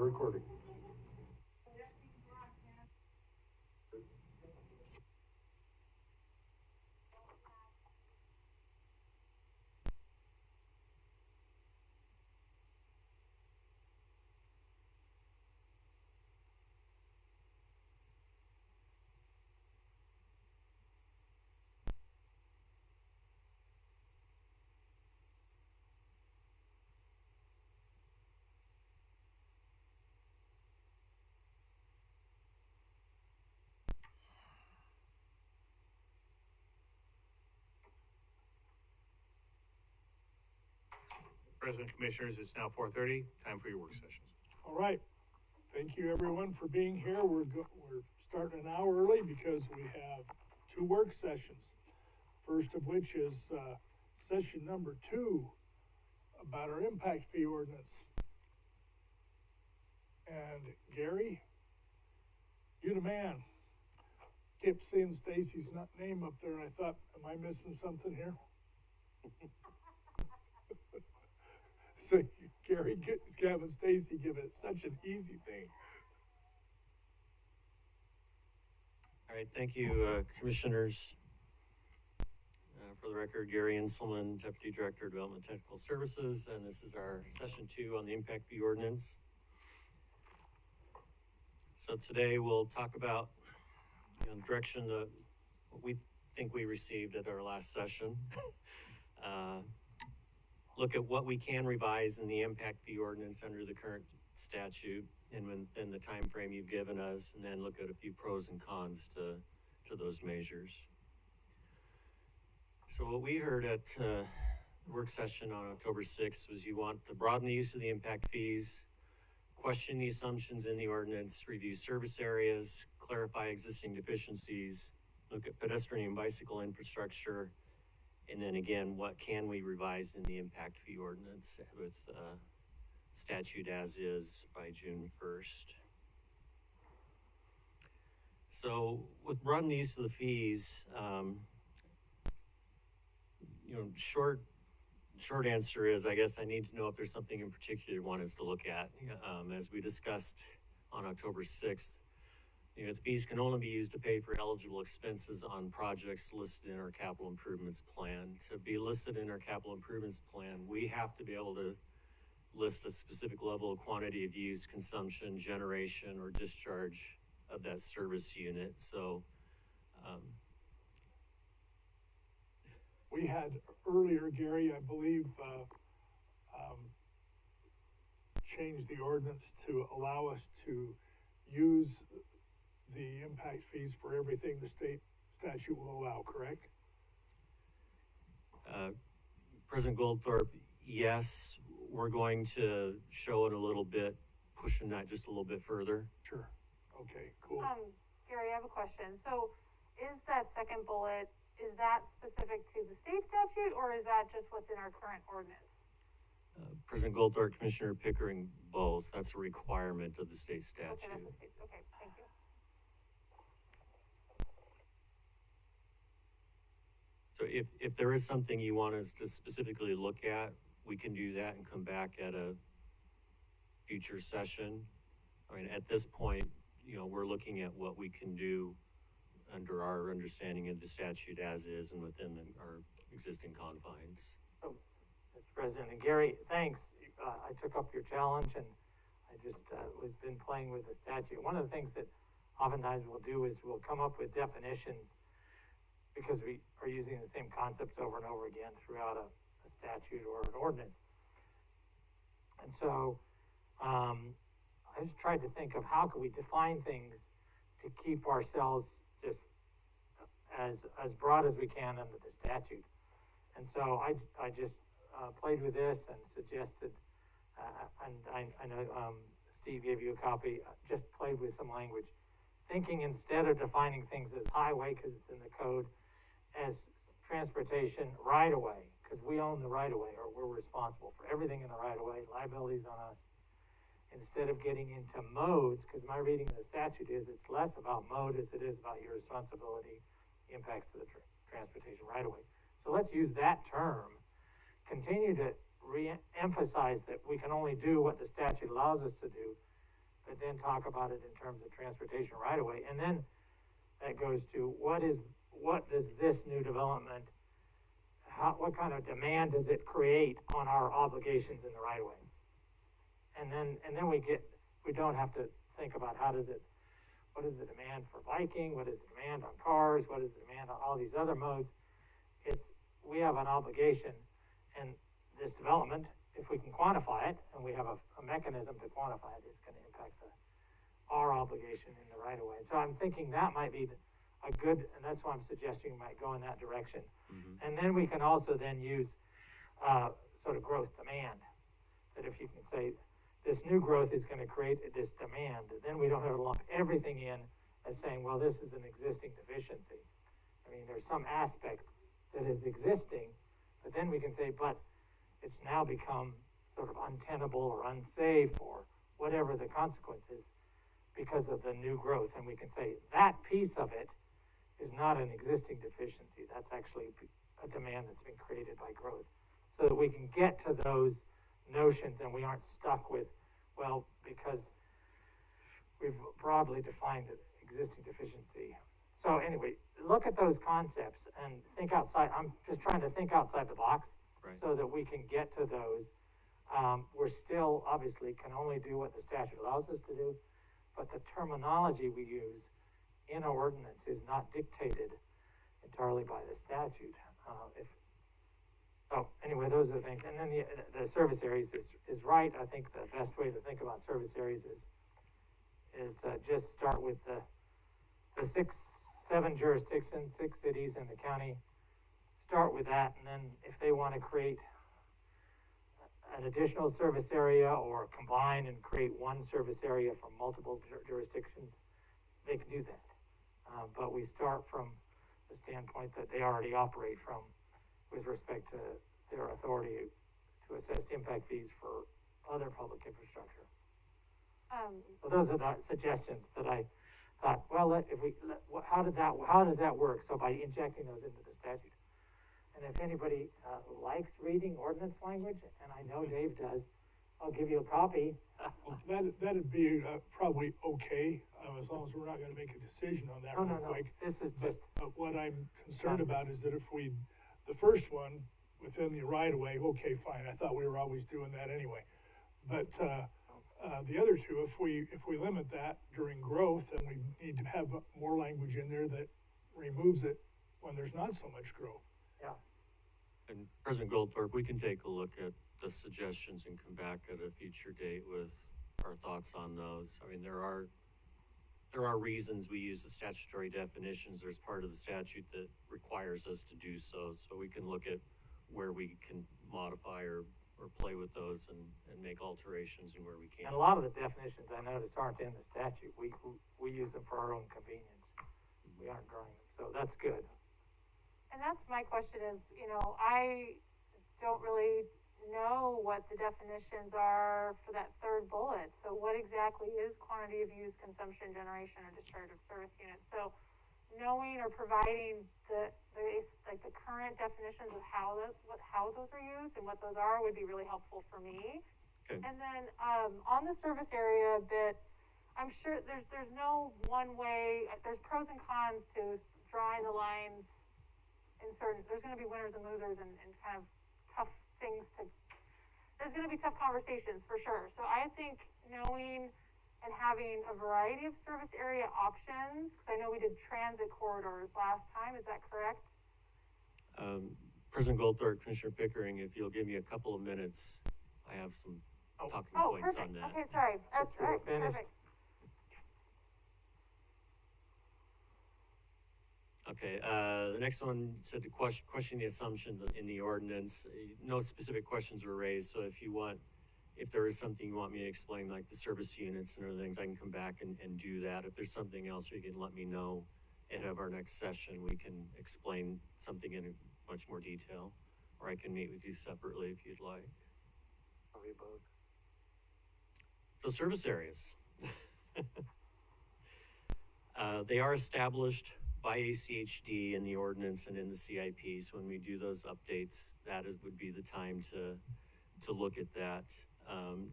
recording. President, Commissioners, it's now 4:30, time for your work sessions. All right. Thank you, everyone, for being here. We're starting an hour early because we have 2 work sessions. First of which is session number 2 about our impact fee ordinance. And Gary, you the man. Kept seeing Stacy's name up there, and I thought, am I missing something here? So Gary is having Stacy give it such an easy thing. All right, thank you, Commissioners. For the record, Gary Inselman, Deputy Director of Development Technical Services, and this is our session 2 on the impact fee ordinance. So today we'll talk about direction that what we think we received at our last session. Look at what we can revise in the impact fee ordinance under the current statute and within the time frame you've given us, and then look at a few pros and cons to those measures. So what we heard at the work session on October 6th was you want to broaden the use of the impact fees, question the assumptions in the ordinance, review service areas, clarify existing deficiencies, look at pedestrian and bicycle infrastructure, and then again, what can we revise in the impact fee ordinance with statute as is by June 1st. So with broadened use of the fees, short answer is, I guess I need to know if there's something in particular you want us to look at. As we discussed on October 6th, the fees can only be used to pay for eligible expenses on projects listed in our capital improvements plan. To be listed in our capital improvements plan, we have to be able to list a specific level of quantity of use, consumption, generation, or discharge of that service unit. So we had earlier, Gary, I believe, changed the ordinance to allow us to use the impact fees for everything the state statute will allow, correct? President Goldthorpe, yes, we're going to show it a little bit, pushing that just a little bit further. Sure. Okay, cool. Gary, I have a question. So is that second bullet, is that specific to the state statute, or is that just what's in our current ordinance? President Goldthorpe, Commissioner Pickering, both. That's a requirement of the state statute. Okay, that's the state. Okay, thank you. So if there is something you want us to specifically look at, we can do that and come back at a future session. I mean, at this point, we're looking at what we can do under our understanding of the statute as is and within our existing confines. Oh, Mr. President, and Gary, thanks. I took up your challenge, and I just was been playing with the statute. One of the things that oftentimes we'll do is we'll come up with definitions because we are using the same concepts over and over again throughout a statute or an ordinance. And so I just tried to think of how could we define things to keep ourselves just as broad as we can under the statute. And so I just played with this and suggested, and I know Steve gave you a copy, just played with some language, thinking instead of defining things as highway, because it's in the code, as transportation right-of-way, because we own the right-of-way, or we're responsible for everything in the right-of-way, liabilities on us. Instead of getting into modes, because my reading of the statute is it's less about mode as it is about your responsibility, impacts to the transportation right-of-way. So let's use that term, continue to re-emphasize that we can only do what the statute allows us to do, but then talk about it in terms of transportation right away. And then that goes to what does this new development, what kind of demand does it create on our obligations in the right of way? And then we don't have to think about what is the demand for biking, what is the demand on cars, what is the demand on all these other modes. We have an obligation, and this development, if we can quantify it, and we have a mechanism to quantify it, it's going to impact our obligation in the right of way. So I'm thinking that might be a good, and that's why I'm suggesting we might go in that direction. Mm-hmm. And then we can also then use sort of growth demand. That if you can say this new growth is going to create this demand, then we don't have to lump everything in as saying, well, this is an existing deficiency. I mean, there's some aspect that is existing, but then we can say, but it's now become sort of untenable or unsafe or whatever the consequence is because of the new growth. And we can say that piece of it is not an existing deficiency. That's actually a demand that's been created by growth. So that we can get to those notions and we aren't stuck with, well, because we've broadly defined an existing deficiency. So anyway, look at those concepts and think outside. I'm just trying to think outside the box. Right. So that we can get to those. We're still obviously can only do what the statute allows us to do, but the terminology we use in an ordinance is not dictated entirely by the statute. Anyway, those are the things. And then the service areas is right. I think the best way to think about service areas is just start with the 7 jurisdictions, 6 cities in the county. Start with that, and then if they want to create an additional service area or combine and create one service area from multiple jurisdictions, they can do that. But we start from the standpoint that they already operate from with respect to their authority to assess impact fees for other public infrastructure. So those are the suggestions that I thought, well, how does that work? So by injecting those into the statute. And if anybody likes reading ordinance language, and I know Dave does, I'll give you a copy. Well, that'd be probably okay, as long as we're not going to make a decision on that real quick. This is just. But what I'm concerned about is that if the first one within the right of way, okay, fine. I thought we were always doing that anyway. But the other two, if we limit that during growth, then we need to have more language in there that removes it when there's not so much growth. Yeah. And President Goldthorpe, we can take a look at the suggestions and come back at a future date with our thoughts on those. I mean, there are reasons we use the statutory definitions. There's part of the statute that requires us to do so. So we can look at where we can modify or play with those and make alterations and where we can. And a lot of the definitions I noticed aren't in the statute. We use them for our own convenience. We aren't drawing them. So that's good. And that's my question is, I don't really know what the definitions are for that third bullet. So what exactly is quantity of use, consumption, generation, or discharge of service unit? So knowing or providing the current definitions of how those are used and what those are would be really helpful for me. Okay. And then on the service area bit, I'm sure there's no one way. There's pros and cons to drawing the lines. There's going to be winners and losers and kind of tough things there's going to be tough conversations for sure. So I think knowing and having a variety of service area options, because I know we did transit corridors last time, is that correct? President Goldthorpe, Commissioner Pickering, if you'll give me a couple of minutes, I have some talking points perfect. on that. Okay, sorry. That's all right, perfect. Okay, the next one said to question the assumptions in the ordinance. No specific questions were raised, so if there is something you want me to explain, like the service units and other things, I can come back and do that. If there's something else you can let me know ahead of our next session, we can explain something in much more detail, or I can meet with you separately if you'd like. Probably both. So service areas. They are established by ACHD in the ordinance and in the CIP. So when we do those updates, would be the time to look at that.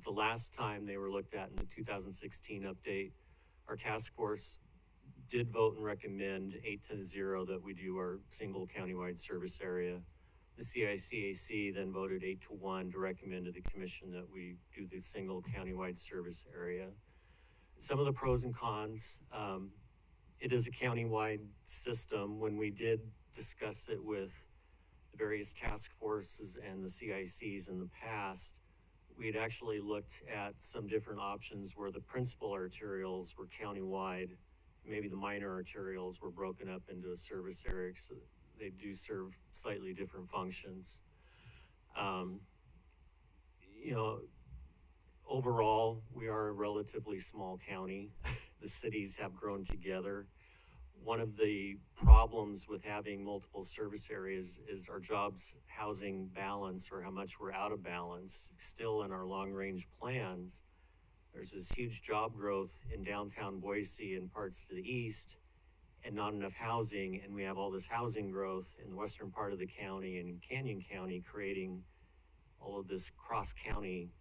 The last time they were looked at in the 2016 update, our task force did vote and recommend 8-0 that we do our single countywide service area. The CICAC then voted 8-1 to recommend to the commission that we do the single countywide service area. Some of the pros and cons, it is a countywide system. When we did discuss it with the various task forces and the CICs in the past, we had actually looked at some different options where the principal arterials were countywide. Maybe the minor arterials were broken up into a service area, so they do serve slightly different functions. You know, overall, we are a relatively small county. The cities have grown together. One of the problems with having multiple service areas is our jobs housing balance, or how much we're out of balance. Still in our long range plans, there's this huge job growth in downtown Boise and parts to the east, and not enough housing, and we have all this housing growth in the western part of the county and in Canyon County, creating all of this cross-county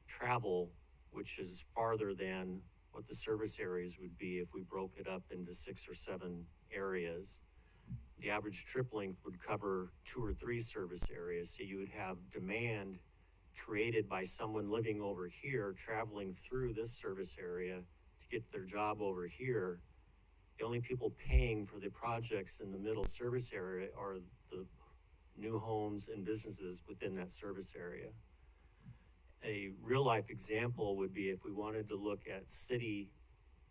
travel, which is farther than what the service areas would be if we broke it up into 6 or 7 areas. The average trip length would cover 2 or 3 service areas, so you would have demand created by someone living over here traveling through this service area to get their job over here. The only people paying for the projects in the middle service area are the new homes and businesses within that service area. A real life example would be if we wanted to look at city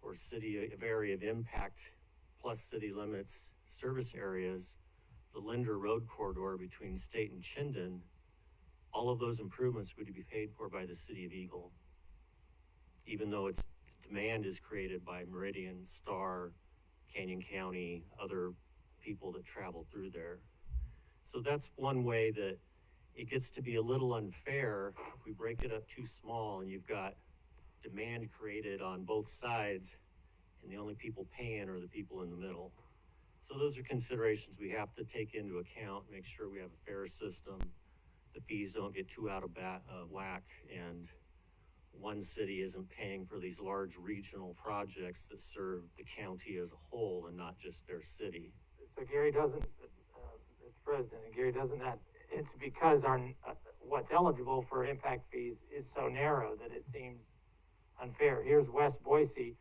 or city of area of impact plus city limits service areas, the Linder Road corridor between State and Chinden, all of those improvements would be paid for by the city of Eagle, even though its demand is created by Meridian, Star, Canyon County, other people that travel through there. So that's one way that it gets to be a little unfair if we break it up too small and you've got demand created on both sides and the only people paying are the people in the middle. So those are considerations we have to take into account, make sure we have a fair system, the fees don't get too out of whack, and one city isn't paying for these large regional projects that serve the county as a whole and not just their city. So Gary doesn't, Mr. President, and Gary doesn't that, it's because our, what's eligible for impact fees is so narrow that it seems unfair. Here's West Boise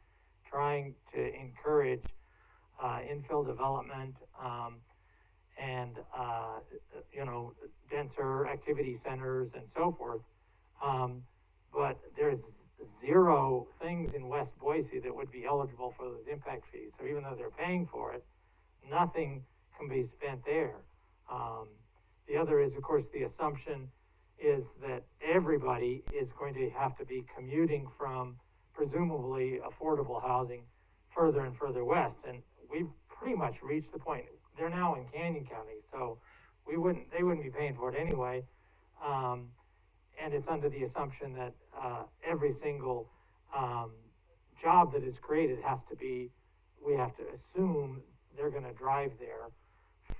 trying to encourage infill development and you know, denser activity centers and so forth. But there's 0 things in West Boise that would be eligible for those impact fees. So even though they're paying for it, nothing can be spent there. The other is, of course, the assumption is that everybody is going to have to be commuting from presumably affordable housing further and further west. And we've pretty much reached the point. They're now in Canyon County, so they wouldn't be paying for it anyway. And it's under the assumption that every single job that is created has to be, we have to assume they're going to drive there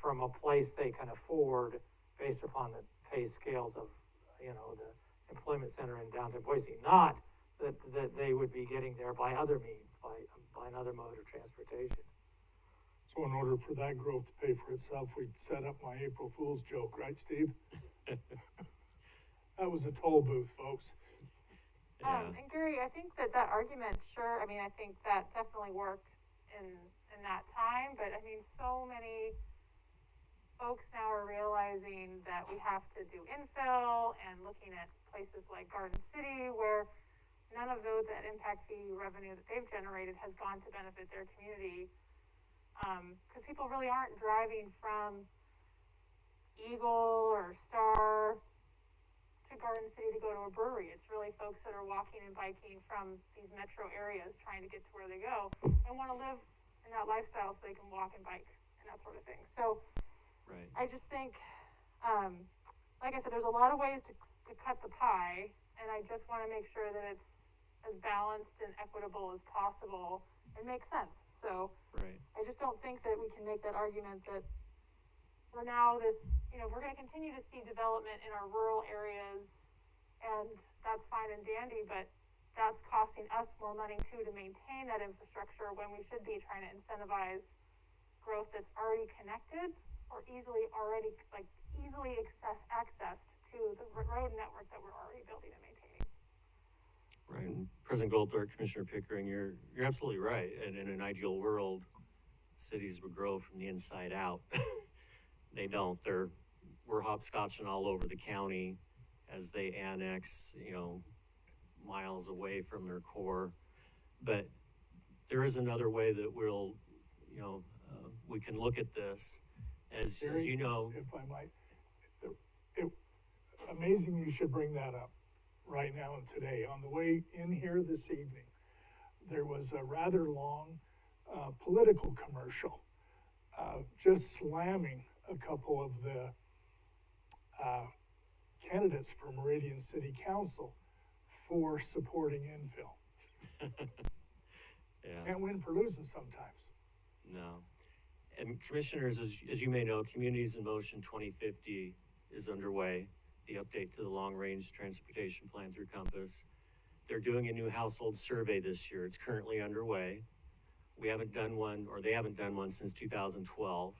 from a place they can afford based upon the pay scales of, you know, the employment center in downtown Boise. Not that they would be getting there by other means, by another mode of transportation. So in order for that growth to pay for itself, we'd set up my April Fool's joke, right, Steve? That was a toll booth, folks. And Gary, I think that argument, sure, I mean, I think that definitely worked in that time, but I mean, so many folks now are realizing that we have to do infill and looking at places like Garden City where none of that impact fee revenue that they've generated has gone to benefit their community. Because people really aren't driving from Eagle or Star to Garden City to go to a brewery. It's really folks that are walking and biking from these metro areas trying to get to where they go and want to live in that lifestyle so they can walk and bike and that sort of thing. So right. I just think, like I said, there's a lot of ways to cut the pie, and I just want to make sure that it's as balanced and equitable as possible and makes sense. So right. I just don't think that we can make that argument that we're now this, you know, we're going to continue to see development in our rural areas, and that's fine and dandy, but that's costing us more money too to maintain that infrastructure when we should be trying to incentivize growth that's already connected or easily accessed to the road network that we're already building and maintaining. Right, and President Goldberg, Commissioner Pickering, you're absolutely right. And in an ideal world, cities would grow from the inside out. They don't. We're hopscotching all over the county as they annex, miles away from their core. But there is another way that we'll, we can look at this. As you know, if I might, amazing you should bring that up right now and today. On the way in here this evening, there was a rather long political commercial just slamming a couple of the candidates for Meridian City Council for supporting infill. Yeah. Can't win for losing sometimes. No. And commissioners, as you may know, Communities in Motion 2050 is underway, the update to the long-range transportation plan through Compass. They're doing a new household survey this year. It's currently underway. We haven't done one, or they haven't done one since 2012.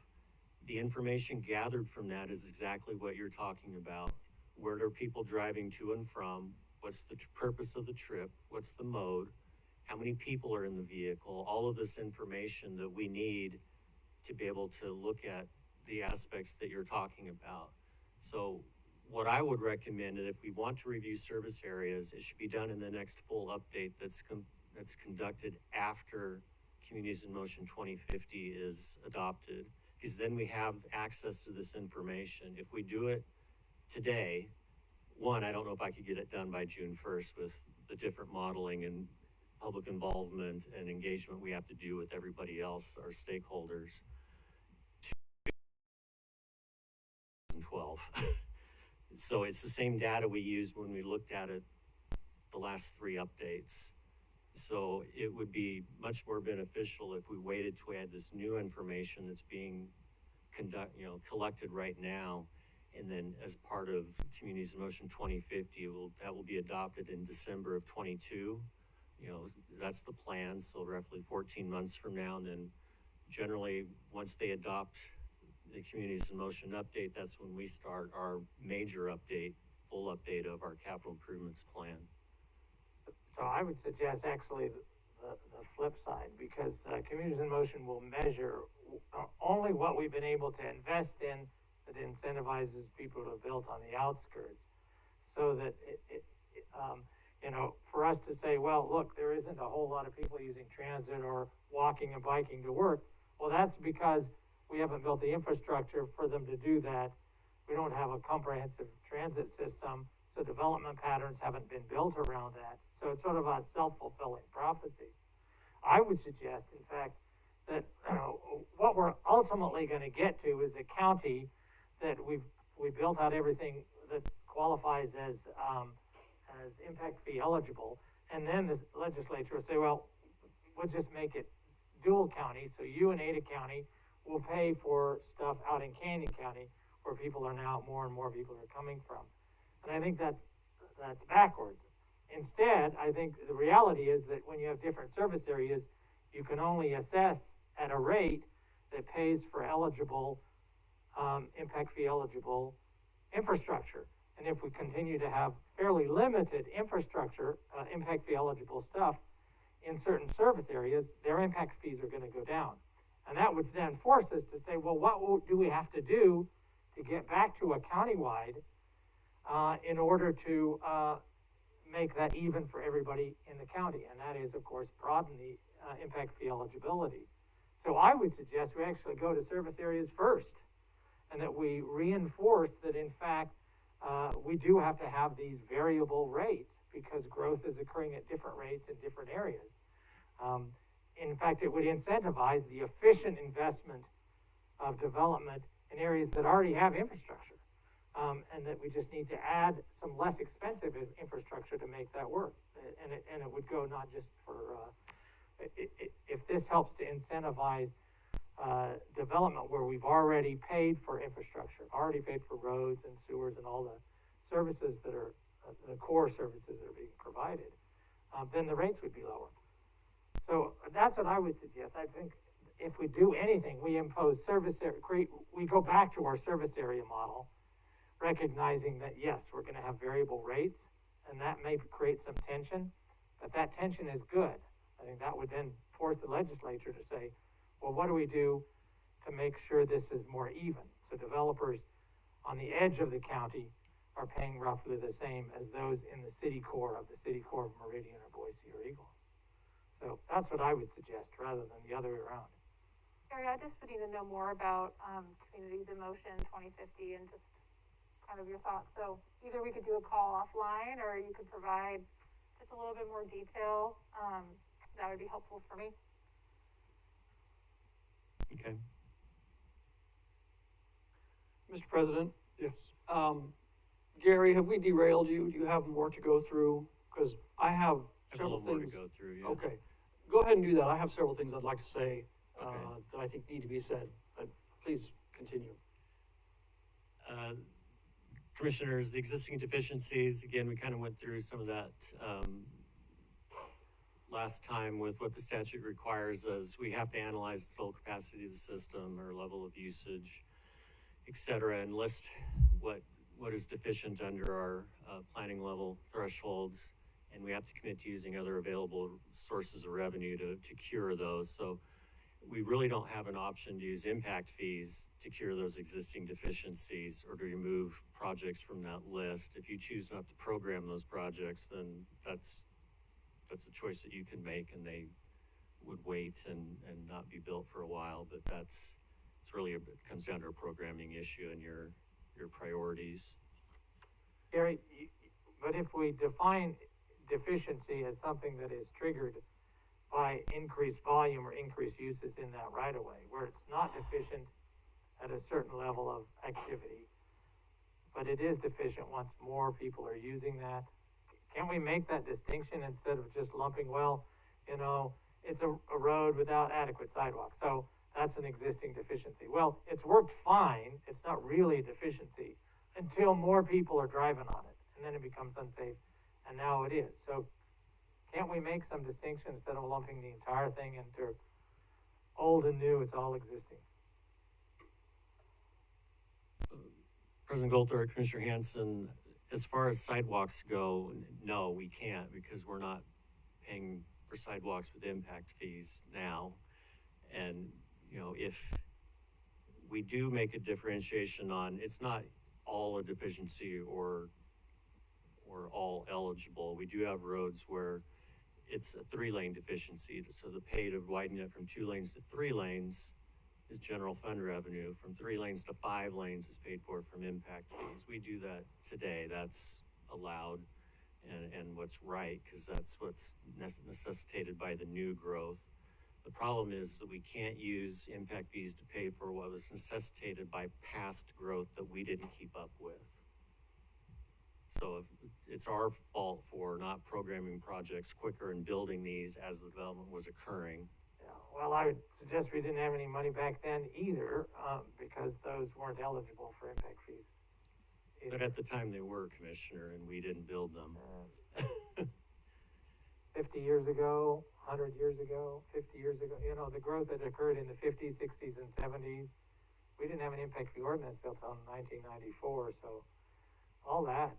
The information gathered from that is exactly what you're talking about. Where are people driving to and from? What's the purpose of the trip? What's the mode? How many people are in the vehicle? All of this information that we need to be able to look at the aspects that you're talking about. So what I would recommend, that if we want to review service areas, it should be done in the next full update that's conducted after Communities in Motion 2050 is adopted, because then we have access to this information. If we do it today, one, I don't know if I could get it done by June 1st with the different modeling and public involvement and engagement we have to do with everybody else, our stakeholders. 2012. So it's the same data we used when we looked at it the last 3 updates. So it would be much more beneficial if we waited till we had this new information that's being collected right now, and then as part of Communities in Motion 2050, that will be adopted in December of 22. That's the plan. So roughly 14 months from now, and then generally once they adopt the Communities in Motion update, that's when we start our major update, full update of our capital improvements plan. So I would suggest actually the flip side, because Communities in Motion will measure only what we've been able to invest in that incentivizes people to build on the outskirts, so that for us to say, well, look, there isn't a whole lot of people using transit or walking and biking to work. Well, that's because we haven't built the infrastructure for them to do that. We don't have a comprehensive transit system, so development patterns haven't been built around that. So it's sort of a self-fulfilling prophecy. I would suggest, in fact, that what we're ultimately going to get to is a county that we built out everything that qualifies as impact fee eligible, and then the legislature will say, well, we'll just make it dual county, so you and Ada County will pay for stuff out in Canyon County, where people are now, more and more people are coming from. And I think that's backwards. Instead, I think the reality is that when you have different service areas, you can only assess at a rate that pays for eligible, impact fee eligible infrastructure. And if we continue to have fairly limited infrastructure, impact fee eligible stuff in certain service areas, their impact fees are going to go down. And that would then force us to say, well, what do we have to do to get back to a countywide in order to make that even for everybody in the county? And that is, of course, broaden the impact fee eligibility. So I would suggest we actually go to service areas first, and that we reinforce that, in fact, we do have to have these variable rates, because growth is occurring at different rates in different areas. In fact, it would incentivize the efficient investment of development in areas that already have infrastructure, and that we just need to add some less expensive infrastructure to make that work. And it would go not just for, if this helps to incentivize development where we've already paid for infrastructure, already paid for roads and sewers and all the services that are the core services that are being provided, then the rates would be lower. So that's what I would suggest. I think if we do anything, we impose we go back to our service area model, recognizing that yes, we're going to have variable rates, and that may create some tension, but that tension is good. I think that would then force the legislature to say, well, what do we do to make sure this is more even? So developers on the edge of the county are paying roughly the same as those in the city core of Meridian or Boise or Eagle. So that's what I would suggest rather than the other way around. Gary, I just would need to know more about Communities in Motion 2050 and just kind of your thoughts. So either we could do a call offline or you could provide just a little bit more detail. That would be helpful for me. Okay. Mr. President, Yes. Gary, have we derailed you? Do you have more to go through? Because I have I have a several little more to things. go through, yeah. Okay, go ahead and do that. I have several things I'd like to say Okay. that I think need to be said, but please continue. Commissioners, the existing deficiencies, again, we kind of went through some of that last time with what the statute requires us. We have to analyze the total capacity of the system or level of usage, et cetera, and list what is deficient under our planning level thresholds, and we have to commit to using other available sources of revenue to cure those. So we really don't have an option to use impact fees to cure those existing deficiencies or to remove projects from that list. If you choose not to program those projects, then that's a choice that you can make, and they would wait and not be built for a while. But it's really it comes down to a programming issue and your priorities. Gary, but if we define deficiency as something that is triggered by increased volume or increased uses in that right of way, where it's not deficient at a certain level of activity, but it is deficient once more people are using that, can we make that distinction instead of just lumping, well, it's a road without adequate sidewalks, so that's an existing deficiency. Well, it's worked fine, it's not really a deficiency until more people are driving on it, and then it becomes unsafe, and now it is. So can't we make some distinction instead of lumping the entire thing into old and new, it's all existing? President Goldthorpe, Commissioner Hanson, as far as sidewalks go, no, we can't, because we're not paying for sidewalks with impact fees now. And, if we do make a differentiation on, it's not all a deficiency or all eligible. We do have roads where it's a 3-lane deficiency. So the pay to widen it from 2 lanes to 3 lanes is general fund revenue. From 3 lanes to 5 lanes is paid for from impact fees. We do that today. That's allowed and what's right, because that's what's necessitated by the new growth. The problem is that we can't use impact fees to pay for what was necessitated by past growth that we didn't keep up with. So it's our fault for not programming projects quicker and building these as the development was occurring. Yeah, well, I would suggest we didn't have any money back then either, because those weren't eligible for impact fees. But at the time they were, Commissioner, and we didn't build them. 50 years ago, 100 years ago, 50 years ago, the growth that occurred in the 50s, 60s, and 70s, we didn't have an impact fee ordinance until 1994, so all that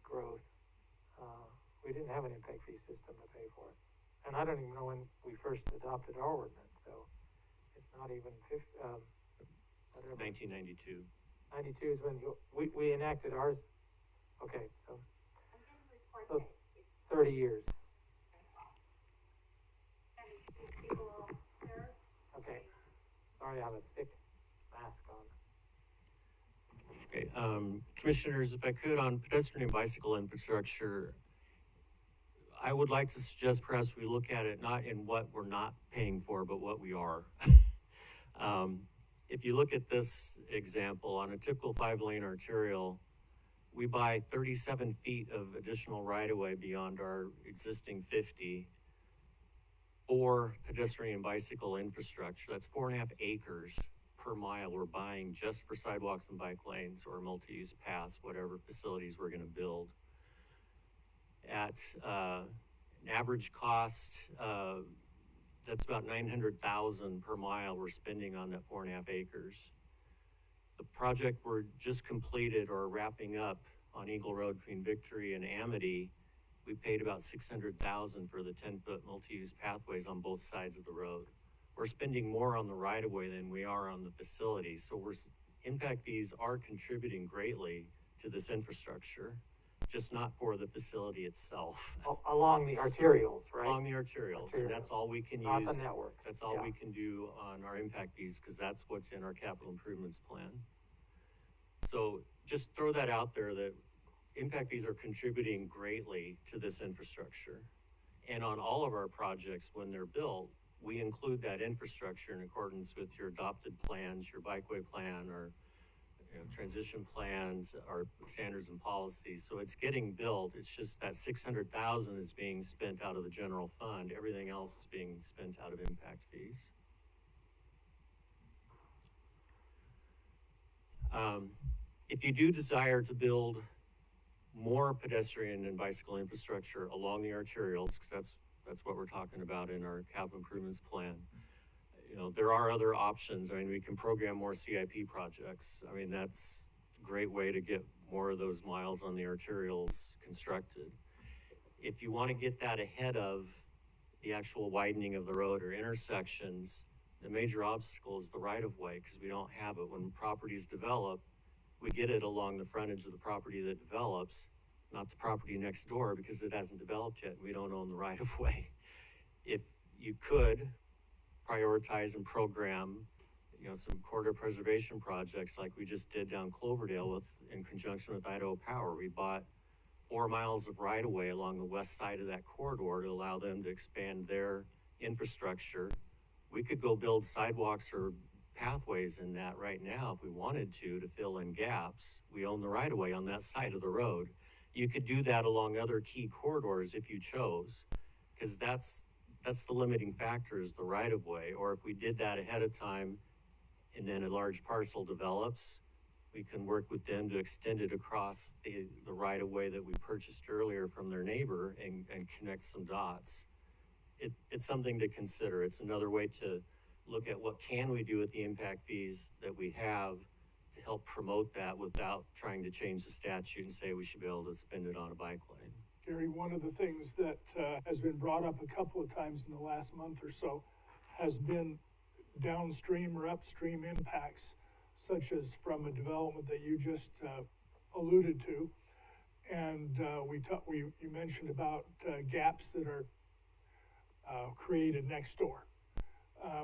growth, we didn't have an impact fee system to pay for it. And I don't even know when we first adopted our ordinance, so it's not even 1992. 92 is when we enacted ours. Okay, so 30 years. Okay, sorry, I have a thick mask on. Okay, Commissioners, if I could, on pedestrian and bicycle infrastructure, I would like to suggest perhaps we look at it not in what we're not paying for, but what we are. If you look at this example, on a typical 5-lane arterial, we buy 37 feet of additional right-of-way beyond our existing 50 for pedestrian and bicycle infrastructure. That's 4.5 acres per mile we're buying just for sidewalks and bike lanes or multi-use paths, whatever facilities we're going to build. at, an average cost, that's about 900,000 per mile we're spending on that 4.5 acres. The project we're just completed or wrapping up on Eagle Road between Victory and Amity, we paid about 600,000 for the 10-foot multi-use pathways on both sides of the road. We're spending more on the right-of-way than we are on the facility, so impact fees are contributing greatly to this infrastructure, just not for the facility itself. Along the arterials, right? Along the arterials, and that's all we can Not use. the network. That's all Yeah. we can do on our impact fees, because that's what's in our capital improvements plan. So just throw that out there, that impact fees are contributing greatly to this infrastructure. And on all of our projects, when they're built, we include that infrastructure in accordance with your adopted plans, your bikeway plan, or transition plans, our standards and policies. So it's getting built. It's just that 600,000 is being spent out of the general fund. Everything else is being spent out of impact fees. If you do desire to build more pedestrian and bicycle infrastructure along the arterials, because that's what we're talking about in our capital improvements plan, there are other options. I mean, we can program more CIP projects. I mean, that's a great way to get more of those miles on the arterials constructed. If you want to get that ahead of the actual widening of the road or intersections, the major obstacle is the right-of-way, because we don't have it. When properties develop, we get it along the frontage of the property that develops, not the property next door, because it hasn't developed yet. We don't own the right-of-way. If you could prioritize and program, some corridor preservation projects like we just did down Cloverdale in conjunction with Idaho Power. We bought 4 miles of right-of-way along the west side of that corridor to allow them to expand their infrastructure. We could go build sidewalks or pathways in that right now if we wanted to fill in gaps. We own the right-of-way on that side of the road. You could do that along other key corridors if you chose, because that's the limiting factor, is the right-of-way. Or if we did that ahead of time and then a large parcel develops, we can work with them to extend it across the right-of-way that we purchased earlier from their neighbor and connect some dots. It's something to consider. It's another way to look at what can we do with the impact fees that we have to help promote that without trying to change the statute and say we should be able to spend it on a bike lane. Gary, one of the things that has been brought up a couple of times in the last month or so has been downstream or upstream impacts, such as from a development that you just alluded to. And you mentioned about gaps that are created next door,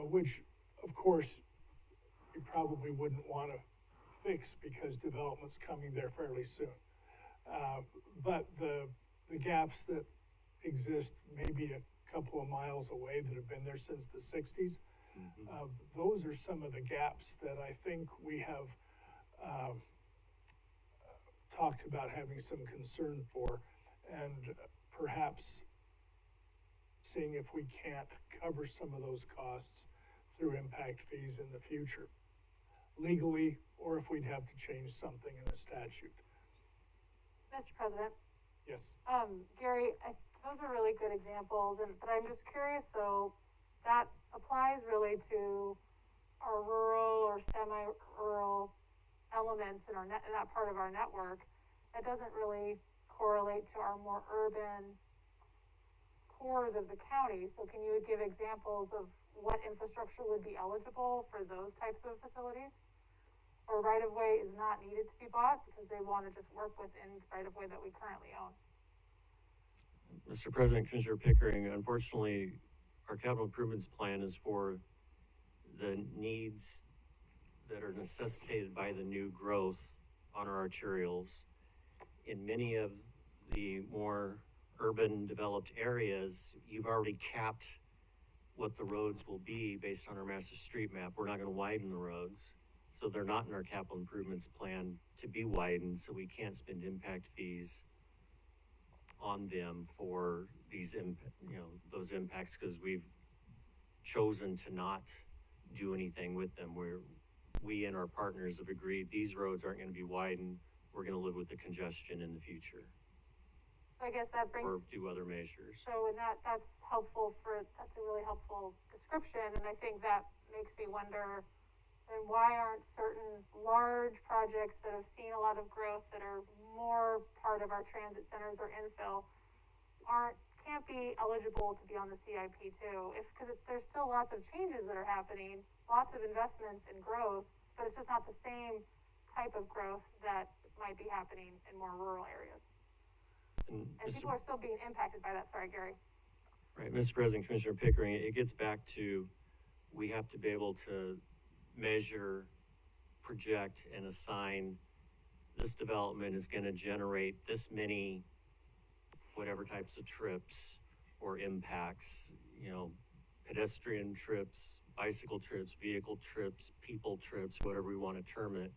which of course you probably wouldn't want to fix because development's coming there fairly soon. But the gaps that exist maybe a couple of miles away that have been there since the 60s, those are some of the gaps that I think we have talked about having some concern for, and perhaps seeing if we can't cover some of those costs through impact fees in the future, legally, or if we'd have to change something in the statute. Mr. President? Yes. Gary, those are really good examples, but I'm just curious though, that applies really to our rural or semi-rural elements in that part of our network. That doesn't really correlate to our more urban cores of the county. So can you give examples of what infrastructure would be eligible for those types of facilities? Or right-of-way is not needed to be bought because they want to just work within right-of-way that we currently own? Mr. President, Commissioner Pickering, unfortunately, our capital improvements plan is for the needs that are necessitated by the new growth on our arterials. In many of the more urban developed areas, you've already capped what the roads will be based on our master street map. We're not going to widen the roads, so they're not in our capital improvements plan to be widened, so we can't spend impact fees on them for these those impacts, because we've chosen to not do anything with them. We and our partners have agreed these roads aren't going to be widened. We're going to live with the congestion in the future. So I guess that brings. or do other measures. So, and that's helpful that's a really helpful description, and I think that makes me wonder, then why aren't certain large projects that have seen a lot of growth, that are more part of our transit centers or infill, can't be eligible to be on the CIP too? Because there's still lots of changes that are happening, lots of investments and growth, but it's just not the same type of growth that might be happening in more rural areas. And people are still being impacted by that. Sorry, Gary. Right, Mr. President, Commissioner Pickering, it gets back to, we have to be able to measure, project, and assign this development is going to generate this many, whatever types of trips or impacts, pedestrian trips, bicycle trips, vehicle trips, people trips, whatever we want to term it.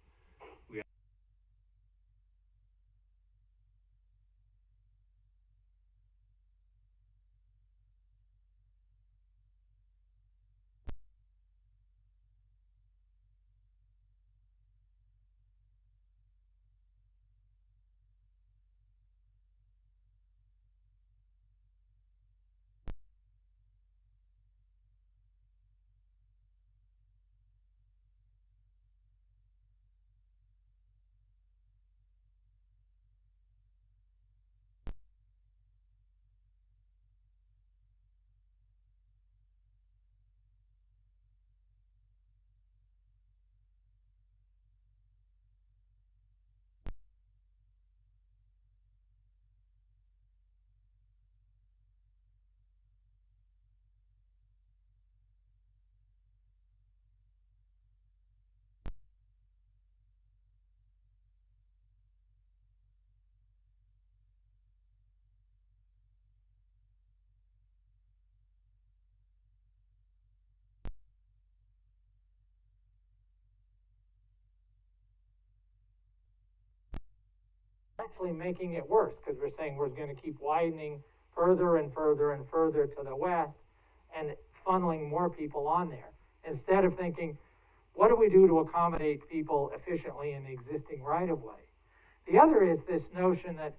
Actually making it worse, because we're saying we're going to keep widening further and further and further to the west and funneling more people on there, instead of thinking, what do we do to accommodate people efficiently in the existing right-of-way? The other is this notion that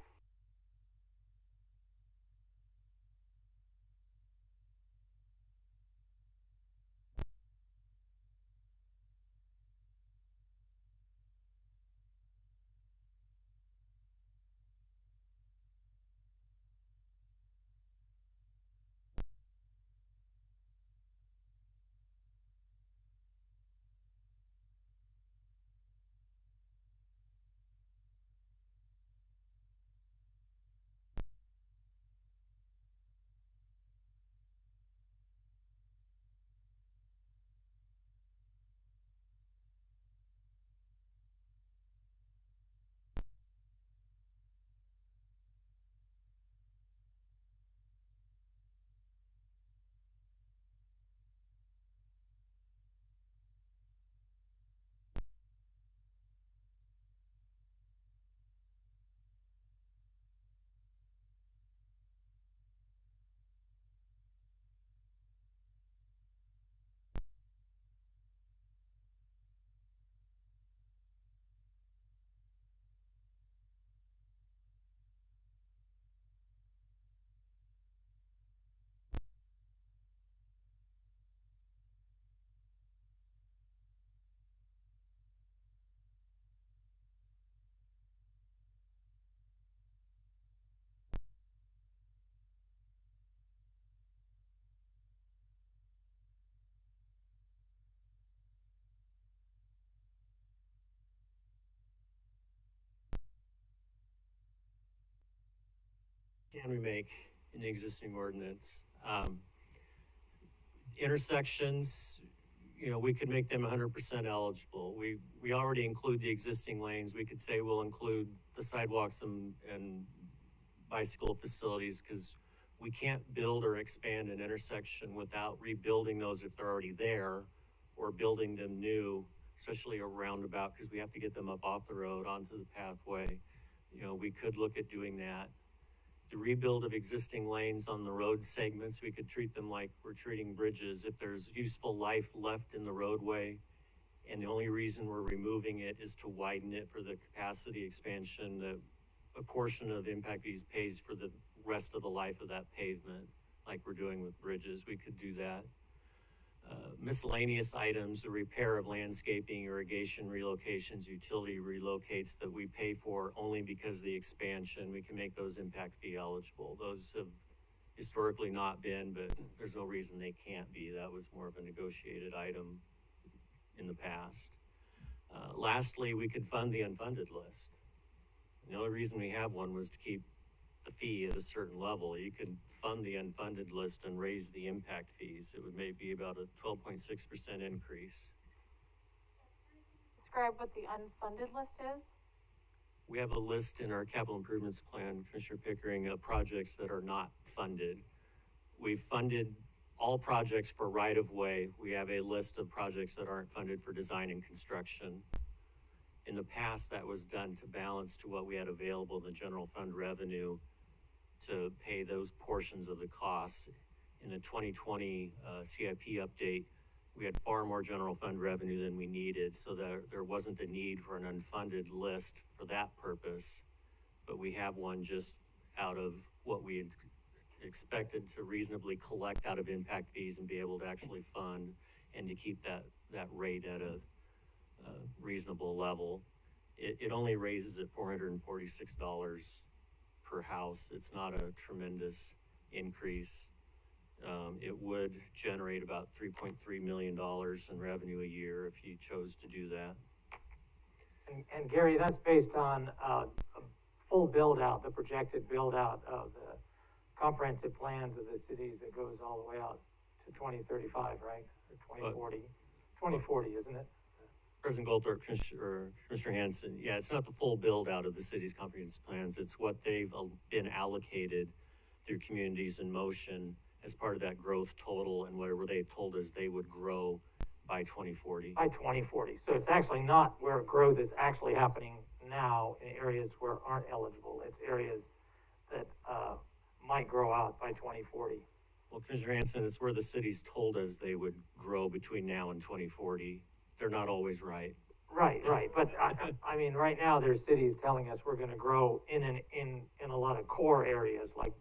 Can we make an existing ordinance? Intersections, we could make them 100% eligible. We already include the existing lanes. We could say we'll include the sidewalks and bicycle facilities, because we can't build or expand an intersection without rebuilding those if they're already there, or building them new, especially a roundabout, because we have to get them up off the road onto the pathway. We could look at doing that. The rebuild of existing lanes on the road segments, we could treat them like we're treating bridges. If there's useful life left in the roadway, and the only reason we're removing it is to widen it for the capacity expansion, a portion of impact fees pays for the rest of the life of that pavement, like we're doing with bridges. We could do that. Miscellaneous items, the repair of landscaping, irrigation relocations, utility relocates that we pay for only because of the expansion, we can make those impact fee eligible. Those have historically not been, but there's no reason they can't be. That was more of a negotiated item in the past. Lastly, we could fund the unfunded list. The only reason we have one was to keep the fee at a certain level. You could fund the unfunded list and raise the impact fees. It would maybe be about a 12.6% increase. Describe what the unfunded list is. We have a list in our capital improvements plan, Commissioner Pickering, of projects that are not funded. We've funded all projects for right-of-way. We have a list of projects that aren't funded for design and construction. In the past, that was done to balance to what we had available in the general fund revenue to pay those portions of the costs. In the 2020 CIP update, we had far more general fund revenue than we needed, so that there wasn't a need for an unfunded list for that purpose. But we have one just out of what we had expected to reasonably collect out of impact fees and be able to actually fund and to keep that rate at a reasonable level. It only raises at $446 per house. It's not a tremendous increase. It would generate about $3.3 million in revenue a year if you chose to do that. And Gary, that's based on a full build out, the projected build out of the comprehensive plans of the cities that goes all the way out to 2035, right? Or 2040. 2040, isn't it? President Goldthorpe, Commissioner Hanson, yeah, it's not the full build out of the city's comprehensive plans. It's what they've been allocated through Communities in Motion as part of that growth total and whatever they told us they would grow by 2040. By 2040. So it's actually not where growth is actually happening now in areas where aren't eligible. It's areas that might grow out by 2040. Well, Commissioner Hanson, it's where the cities told us they would grow between now and 2040. They're not always right. Right. But I mean, right now there's cities telling us we're going to grow in a lot of core areas, like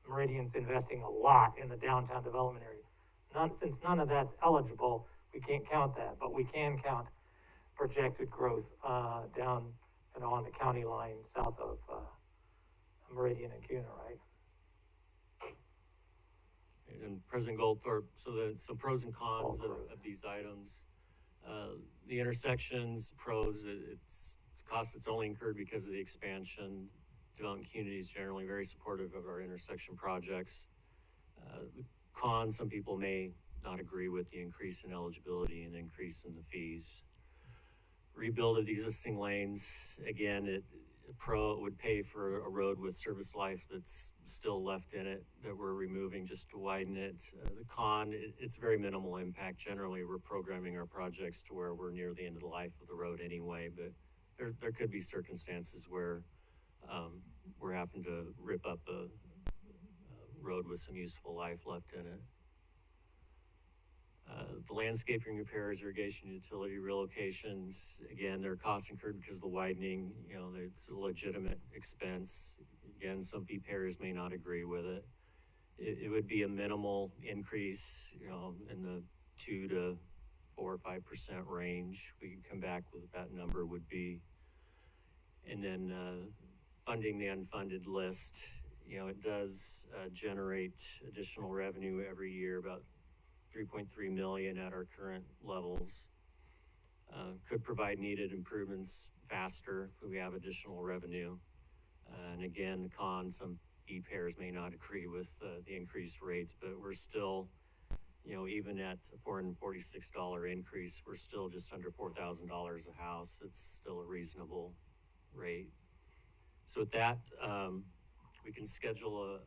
Meridian's investing a lot in the downtown development area. Since none of that's eligible, we can't count that, but we can count projected growth down, on the county line south of Meridian and Commuteride. And President Goldthorpe, so pros and cons of these items. The intersections, pros, it's cost that's only incurred because of the expansion. Development communities generally very supportive of our intersection projects. The cons, some people may not agree with the increase in eligibility and increase in the fees. Rebuild of the existing lanes, again, it would pay for a road with service life that's still left in it that we're removing just to widen it. The con, it's very minimal impact. Generally, we're programming our projects to where we're near the end of the life of the road anyway, but there could be circumstances where we're having to rip up a road with some useful life left in it. The landscaping repairs, irrigation, utility relocations, again, they're cost incurred because of the widening. It's a legitimate expense. Again, some payers may not agree with it. It would be a minimal increase, in the 2 to 4 or 5% range. We can come back with what that number would be. And then funding the unfunded list, it does generate additional revenue every year, about $3.3 million at our current levels. Could provide needed improvements faster if we have additional revenue. And again, the con, some payers may not agree with the increased rates, but we're still, even at a $446 increase, we're still just under $4,000 a house. It's still a reasonable rate. So with that, we can schedule a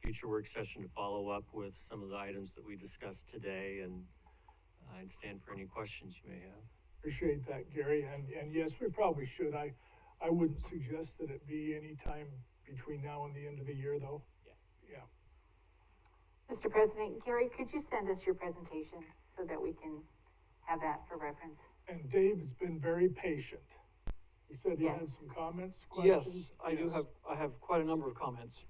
future work session to follow up with some of the items that we discussed today, and I'd stand for any questions you may have. Appreciate that, Gary. And yes, we probably should. I wouldn't suggest that it be any time between now and the end of the year, though. Yeah. Mr. President, Gary, could you send us your presentation so that we can have that for reference? And Dave has been very patient. He said he Yes. had some comments, questions. Yes, I have quite a number of comments.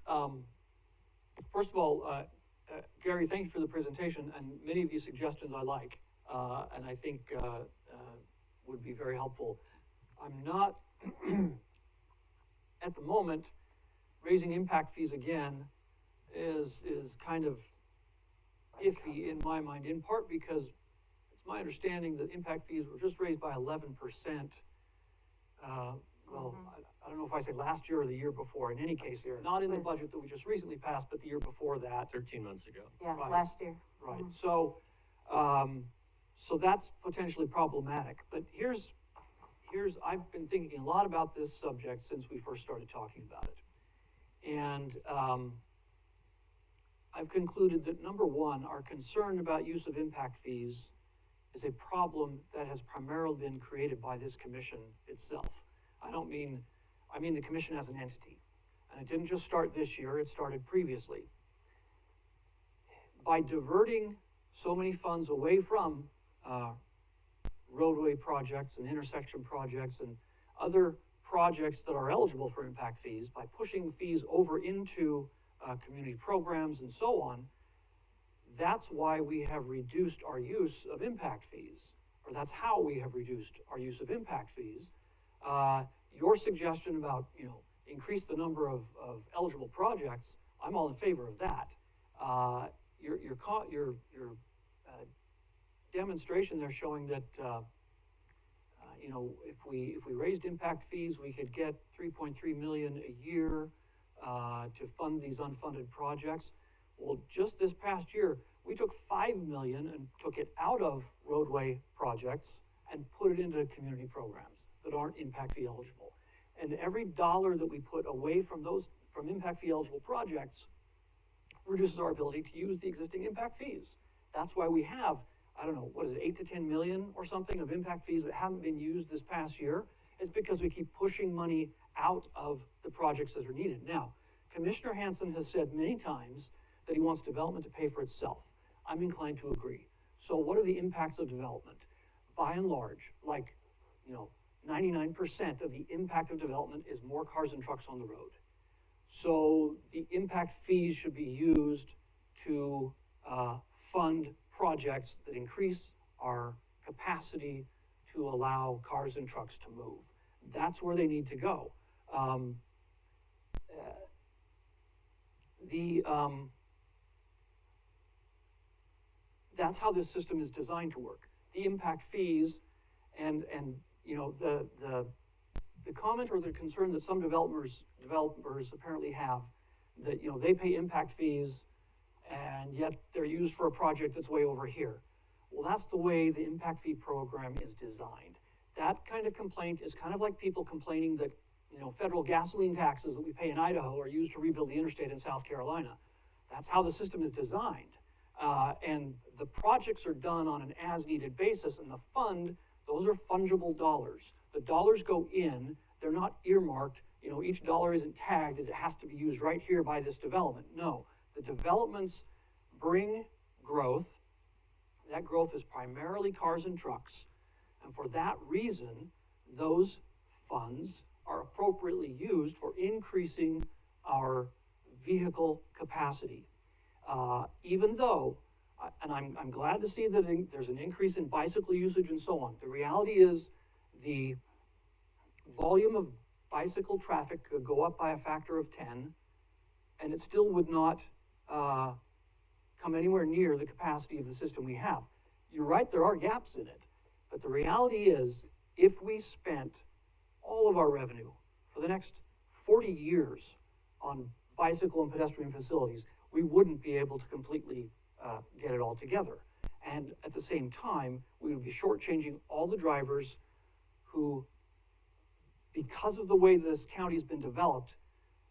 first of all, Gary, thank you for the presentation, and many of these suggestions I like, and I think would be very helpful. I'm not, at the moment, raising impact fees again is kind of iffy in my mind, in part because it's my understanding that impact fees were just raised by 11%. I don't know if I say last year or the year before, in any case, not in the budget that we just recently passed, but the year before that. 13 months ago. Yeah, Right. last year. Right, so, so that's potentially problematic, but here's, I've been thinking a lot about this subject since we first started talking about it. And, I've concluded that number one, our concern about use of impact fees is a problem that has primarily been created by this commission itself. I mean the commission as an entity. And it didn't just start this year, it started previously. By diverting so many funds away from roadway projects and intersection projects and other projects that are eligible for impact fees, by pushing fees over into community programs and so on, that's why we have reduced our use of impact fees, or that's how we have reduced our use of impact fees. Your suggestion about, increase the number of eligible projects, I'm all in favor of that. Your demonstration there showing that, if we raised impact fees, we could get 3.3 million a year to fund these unfunded projects. Well, just this past year, we took 5 million and took it out of roadway projects and put it into community programs that aren't impact fee eligible. And every dollar that we put away from impact fee eligible projects reduces our ability to use the existing impact fees. That's why we have, I don't know, what is it, 8 to 10 million or something of impact fees that haven't been used this past year. It's because we keep pushing money out of the projects that are needed. Now, Commissioner Hansen has said many times that he wants development to pay for itself. I'm inclined to agree. So what are the impacts of development? By and large, 99% of the impact of development is more cars and trucks on the road. So the impact fees should be used to fund projects that increase our capacity to allow cars and trucks to move. That's where they need to go. That's how this system is designed to work. The impact fees and the comment or the concern that some developers apparently have that, they pay impact fees and yet they're used for a project that's way over here. Well, that's the way the impact fee program is designed. That kind of complaint is kind of like people complaining that, federal gasoline taxes that we pay in Idaho are used to rebuild the interstate in South Carolina. That's how the system is designed. And the projects are done on an as-needed basis, and the fund, those are fungible dollars. The dollars go in, they're not earmarked, each dollar isn't tagged, it has to be used right here by this development. No, the developments bring growth. That growth is primarily cars and trucks. And for that reason, those funds are appropriately used for increasing our vehicle capacity. Even though, and I'm glad to see that there's an increase in bicycle usage and so on. The reality is the volume of bicycle traffic could go up by a factor of 10, and it still would not come anywhere near the capacity of the system we have. You're right, there are gaps in it, but the reality is if we spent all of our revenue for the next 40 years on bicycle and pedestrian facilities, we wouldn't be able to completely get it all together. And at the same time, we would be shortchanging all the drivers who, because of the way this county's been developed,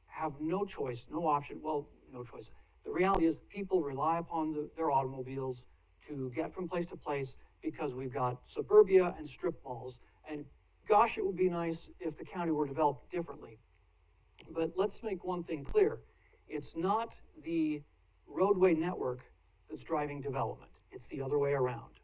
have no choice, no option, well, no choice. The reality is people rely upon their automobiles to get from place to place because we've got suburbia and strip malls. And gosh, it would be nice if the county were developed differently. But let's make one thing clear. It's not the roadway network that's driving development. It's the other way around,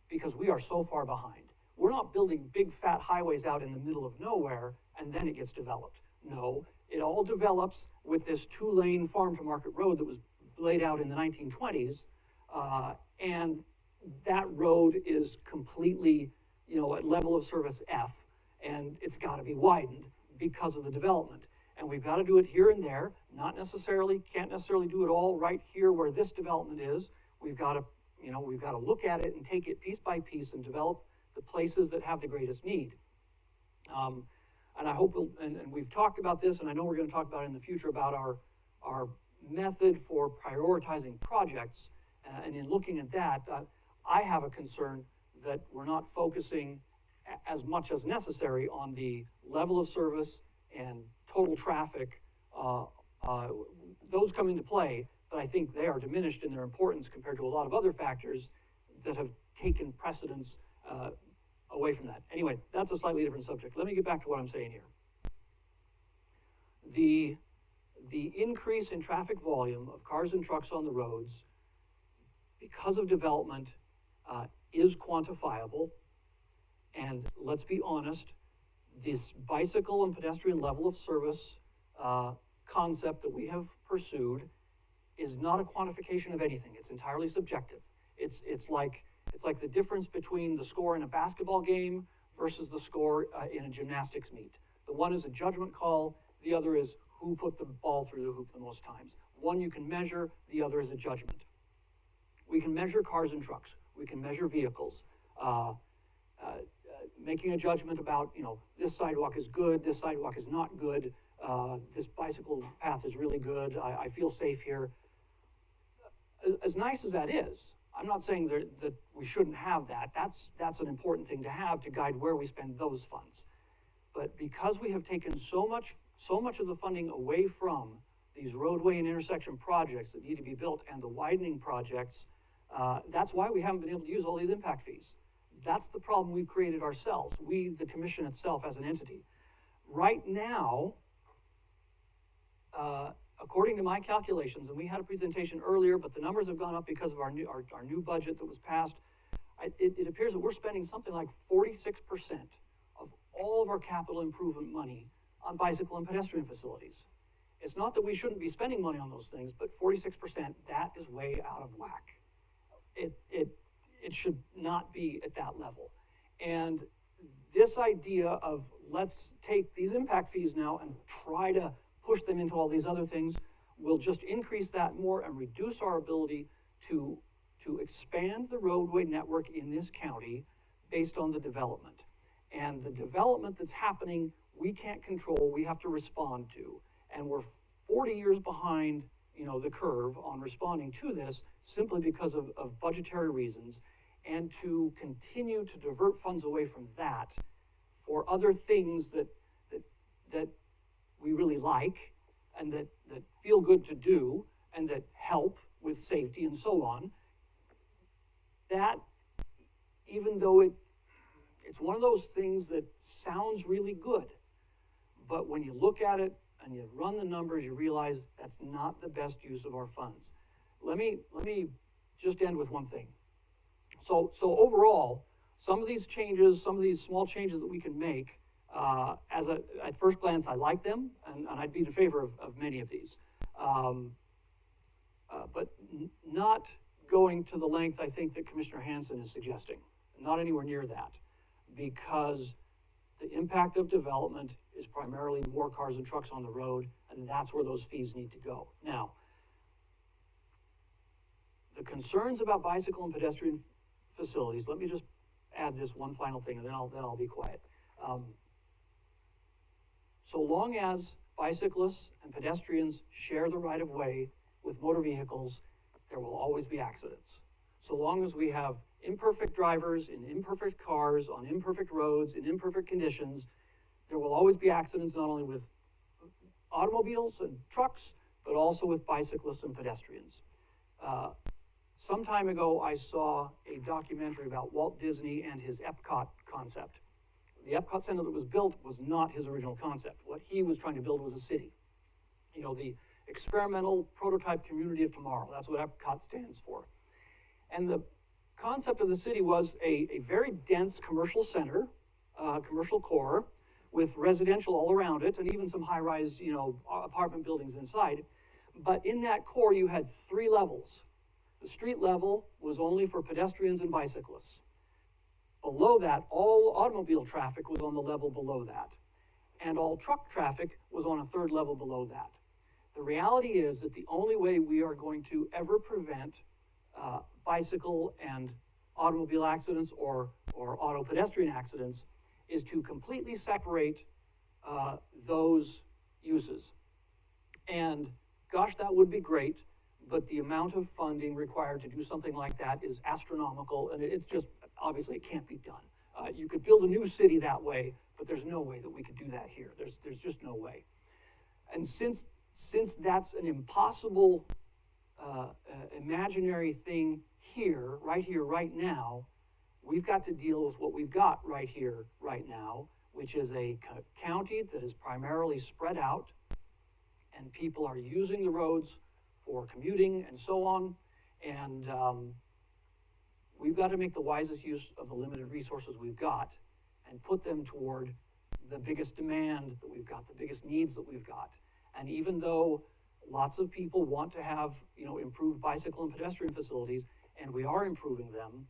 because we are so far behind. We're not building big fat highways out in the middle of nowhere and then it gets developed. No, It all develops with this 2-lane farm to market road that was laid out in the 1920s. And that road is completely, you know, at level of service F, and it's got to be widened because of the development. And we've got to do it here and there, can't necessarily do it all right here where this development is. We've got to, you know, we've got to look at it and take it piece by piece and develop the places that have the greatest need. And I hope, and we've talked about this, and I know we're going to talk about it in the future about our method for prioritizing projects. And in looking at that, I have a concern that we're not focusing as much as necessary on the level of service and total traffic. Those come into play, but I think they are diminished in their importance compared to a lot of other factors that have taken precedence away from that. Anyway, that's a slightly different subject. Let me get back to what I'm saying here. The increase in traffic volume of cars and trucks on the roads because of development is quantifiable. And let's be honest, this bicycle and pedestrian level of service concept that we have pursued is not a quantification of anything. It's entirely subjective. It's like the difference between the score in a basketball game versus the score in a gymnastics meet. The one is a judgment call, the other is who put the ball through the hoop the most times. One you can measure, the other is a judgment. We can measure cars and trucks. We can measure vehicles. Making a judgment about, you know, this sidewalk is good, this sidewalk is not good, this bicycle path is really good, I feel safe here. As nice as that is, I'm not saying that we shouldn't have that. That's an important thing to have to guide where we spend those funds. But because we have taken so much of the funding away from these roadway and intersection projects that need to be built and the widening projects, that's why we haven't been able to use all these impact fees. That's the problem we've created ourselves, we, the commission itself as an entity. Right now, according to my calculations, and we had a presentation earlier, but the numbers have gone up because of our new budget that was passed, it appears that we're spending something like 46% of all of our capital improvement money on bicycle and pedestrian facilities. It's not that we shouldn't be spending money on those things, but 46%, that is way out of whack. It should not be at that level. And this idea of let's take these impact fees now and try to push them into all these other things will just increase that more and reduce our ability to expand the roadway network in this county based on the development. And the development that's happening, we can't control, we have to respond to. And we're 40 years behind, you know, the curve on responding to this simply because of budgetary reasons, and to continue to divert funds away from that for other things that we really like and that feel good to do and that help with safety and so on. That, even though it's one of those things that sounds really good, but when you look at it and you run the numbers, you realize that's not the best use of our funds. Let me just end with one thing. So overall, some of these changes, some of these small changes that we can make, at first glance, I like them, and I'd be in favor of many of these. But not going to the length I think that Commissioner Hansen is suggesting, not anywhere near that, because the impact of development is primarily more cars and trucks on the road, and that's where those fees need to go. Now, the concerns about bicycle and pedestrian facilities, let me just add this one final thing, and then I'll be quiet. So long as bicyclists and pedestrians share the right of way with motor vehicles, there will always be accidents. So long as we have imperfect drivers in imperfect cars on imperfect roads in imperfect conditions, there will always be accidents, not only with automobiles and trucks, but also with bicyclists and pedestrians. Some time ago, I saw a documentary about Walt Disney and his Epcot concept. The Epcot Center that was built was not his original concept. What he was trying to build was a city. You know, the experimental prototype community of tomorrow. That's what Epcot stands for. And the concept of the city was a very dense commercial center, commercial core, with residential all around it, and even some high-rise, you know, apartment buildings inside. But in that core, you had 3 levels. The street level was only for pedestrians and bicyclists. Below that, all automobile traffic was on the level below that. And all truck traffic was on a 3rd level below that. The reality is that the only way we are going to ever prevent bicycle and automobile accidents or auto pedestrian accidents is to completely separate those uses. And gosh, that would be great, but the amount of funding required to do something like that is astronomical, and it's just, obviously it can't be done. You could build a new city that way, but there's no way that we could do that here. There's just no way. And since that's an impossible imaginary thing here, right now, we've got to deal with what we've got right here, right now, which is a county that is primarily spread out, and people are using the roads for commuting and so on, and we've got to make the wisest use of the limited resources we've got and put them toward the biggest demand that we've got, the biggest needs that we've got. And even though lots of people want to have, you know, improved bicycle and pedestrian facilities, and we are improving them,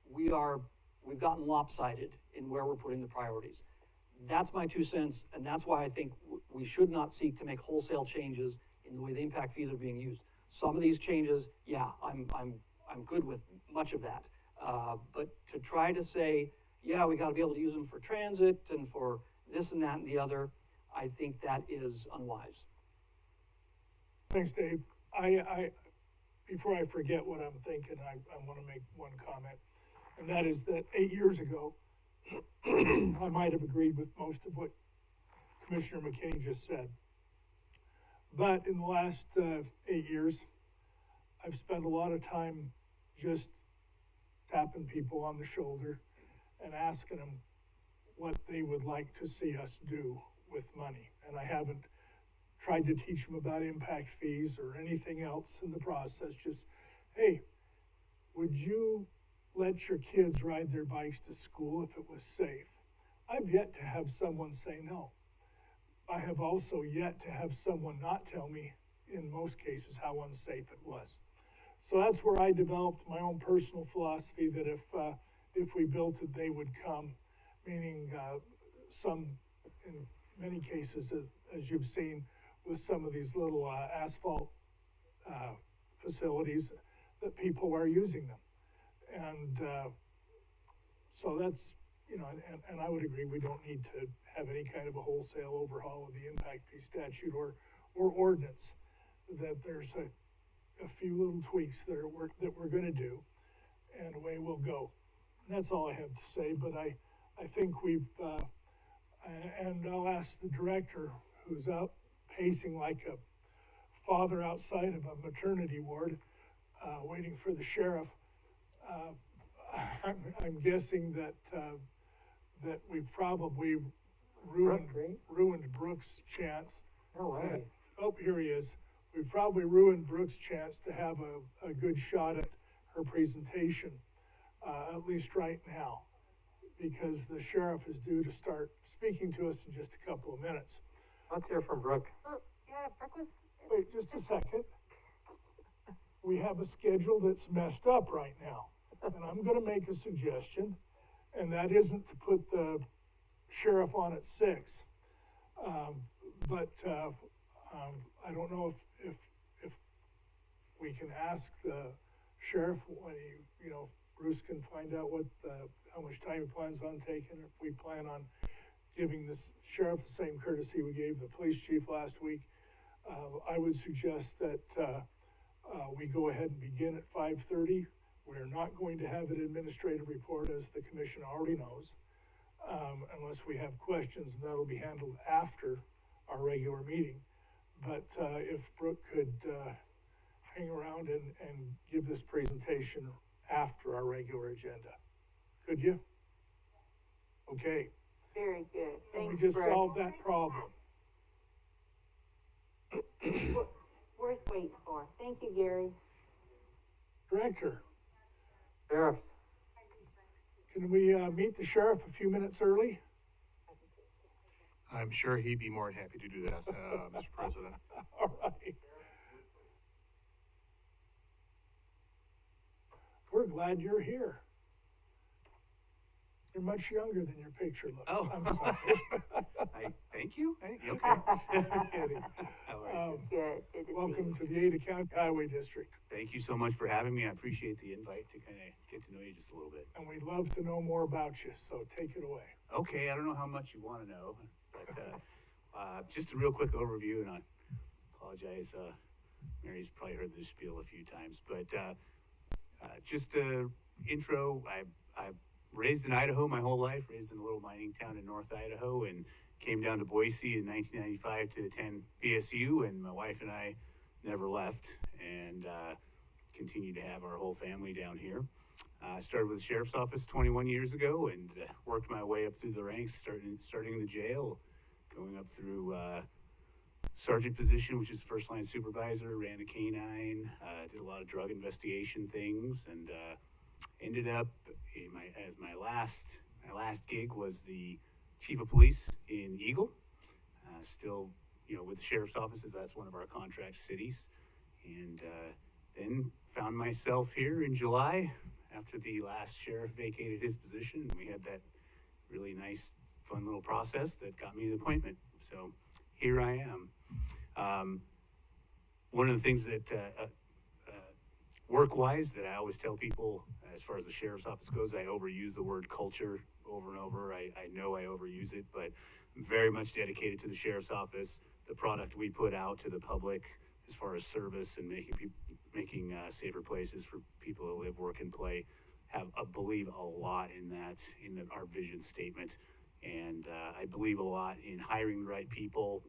we've gotten lopsided in where we're putting the priorities. That's my 2 cents, and that's why I think we should not seek to make wholesale changes in the way the impact fees are being used. Some of these changes, yeah, I'm good with much of that. But to try to say, yeah, we got to be able to use them for transit and for this and that and the other, I think that is unwise. Thanks, Dave. Before I forget what I'm thinking, I want to make one comment, and that is that 8 years ago, I might have agreed with most of what Commissioner McKay just said. But in the last 8 years, I've spent a lot of time just tapping people on the shoulder and asking them what they would like to see us do with money. And I haven't tried to teach them about impact fees or anything else in the process. Just, hey, would you let your kids ride their bikes to school if it was safe? I've yet to have someone say no. I have also yet to have someone not tell me, in most cases, how unsafe it was. So that's where I developed my own personal philosophy that if we built it, they would come, meaning some, in many cases, as you've seen with some of these little asphalt facilities, that people are using them. And so that's, you know, and I would agree we don't need to have any kind of a wholesale overhaul of the impact fee statute or ordinance, that there's a few little tweaks that we're going to do, and away we'll go. And that's all I have to say, but I think we've, and I'll ask the director, who's out pacing like a father outside of a maternity ward, waiting for the sheriff. I'm guessing that that we've probably ruined Brooks' chance. No way. Oh, here he is. We've probably ruined Brooks' chance to have a good shot at her presentation, at least right now, because the sheriff is due to start speaking to us in just a couple of minutes. Let's hear from Brooke. Yeah, Brooke was. Wait, just a second. We have a schedule that's messed up right now, and I'm going to make a suggestion, and that isn't to put the sheriff on at 6, but I don't know if we can ask the sheriff when you know, Bruce can find out what how much time he plans on taking. If we plan on giving this sheriff the same courtesy we gave the police chief last week, I would suggest that we go ahead and begin at 5:30. We're not going to have an administrative report, as the commission already knows, unless we have questions, and that'll be handled after our regular meeting. But if Brooke could hang around and give this presentation after our regular agenda. Could you? Okay. Very good. And Thanks, we just Brooke. solved that problem. Worth waiting for. Thank you, Gary. Director, Sheriffs. can we meet the sheriff a few minutes early? I'm sure he'd be more than happy to do that, Mr. President. All right. We're glad you're here. You're much younger than your picture looks. Oh. I'm sorry. Thank you. Okay. Kidding. How are you? Good, good to see you. Welcome to the Ada County Highway District. Thank you so much for having me. I appreciate the invite to kind of get to know you just a little bit. And we'd love to know more about you, so take it away. Okay, I don't know how much you want to know, but just a real quick overview, and I apologize. Mary's probably heard this spiel a few times, but just a intro. I raised in Idaho my whole life, raised in a little mining town in North Idaho, and came down to Boise in 1995 to attend BSU, and my wife and I never left, and continue to have our whole family down here. I started with the sheriff's office 21 years ago, and worked my way up through the ranks, starting in the jail, going up through sergeant position, which is first line supervisor, ran a canine, did a lot of drug investigation things, and ended up in my last gig was the chief of police in Eagle. Still, with the sheriff's offices, that's one of our contract cities, and then found myself here in July after the last sheriff vacated his position. We had that really nice, fun little process that got me the appointment. So here I am. One of the things that work-wise that I always tell people, as far as the sheriff's office goes, I overuse the word culture over and over. I know I overuse it, but I'm very much dedicated to the sheriff's office, the product we put out to the public as far as service and making safer places for people to live, work, and play. I believe a lot in that, our vision statement, and I believe a lot in hiring the right people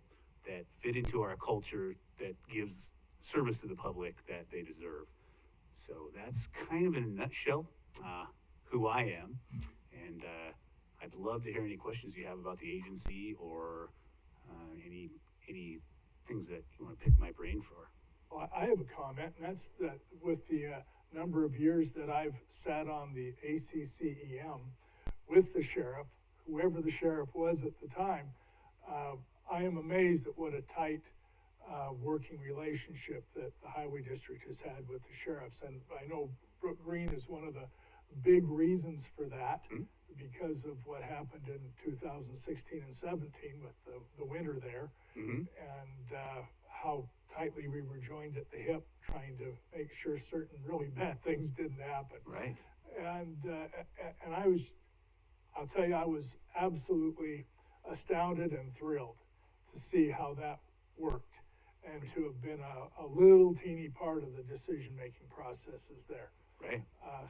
that fit into our culture, that gives service to the public that they deserve. So that's kind of in a nutshell who I am, and I'd love to hear any questions you have about the agency, or any things that you want to pick my brain for. Well, I have a comment, and that's that with the number of years that I've sat on the ACCEM with the sheriff, whoever the sheriff was at the time, I am amazed at what a tight working relationship that the highway district has had with the sheriffs. And I know Brooke Green is one of the big reasons for that, because of what happened in 2016 and 17 with the winter there, and how tightly we were joined at the hip, trying to make sure certain really bad things didn't happen. Right. And I'll tell you, I was absolutely astounded and thrilled to see how that worked, and to have been a little teeny part of the decision-making processes there. Right.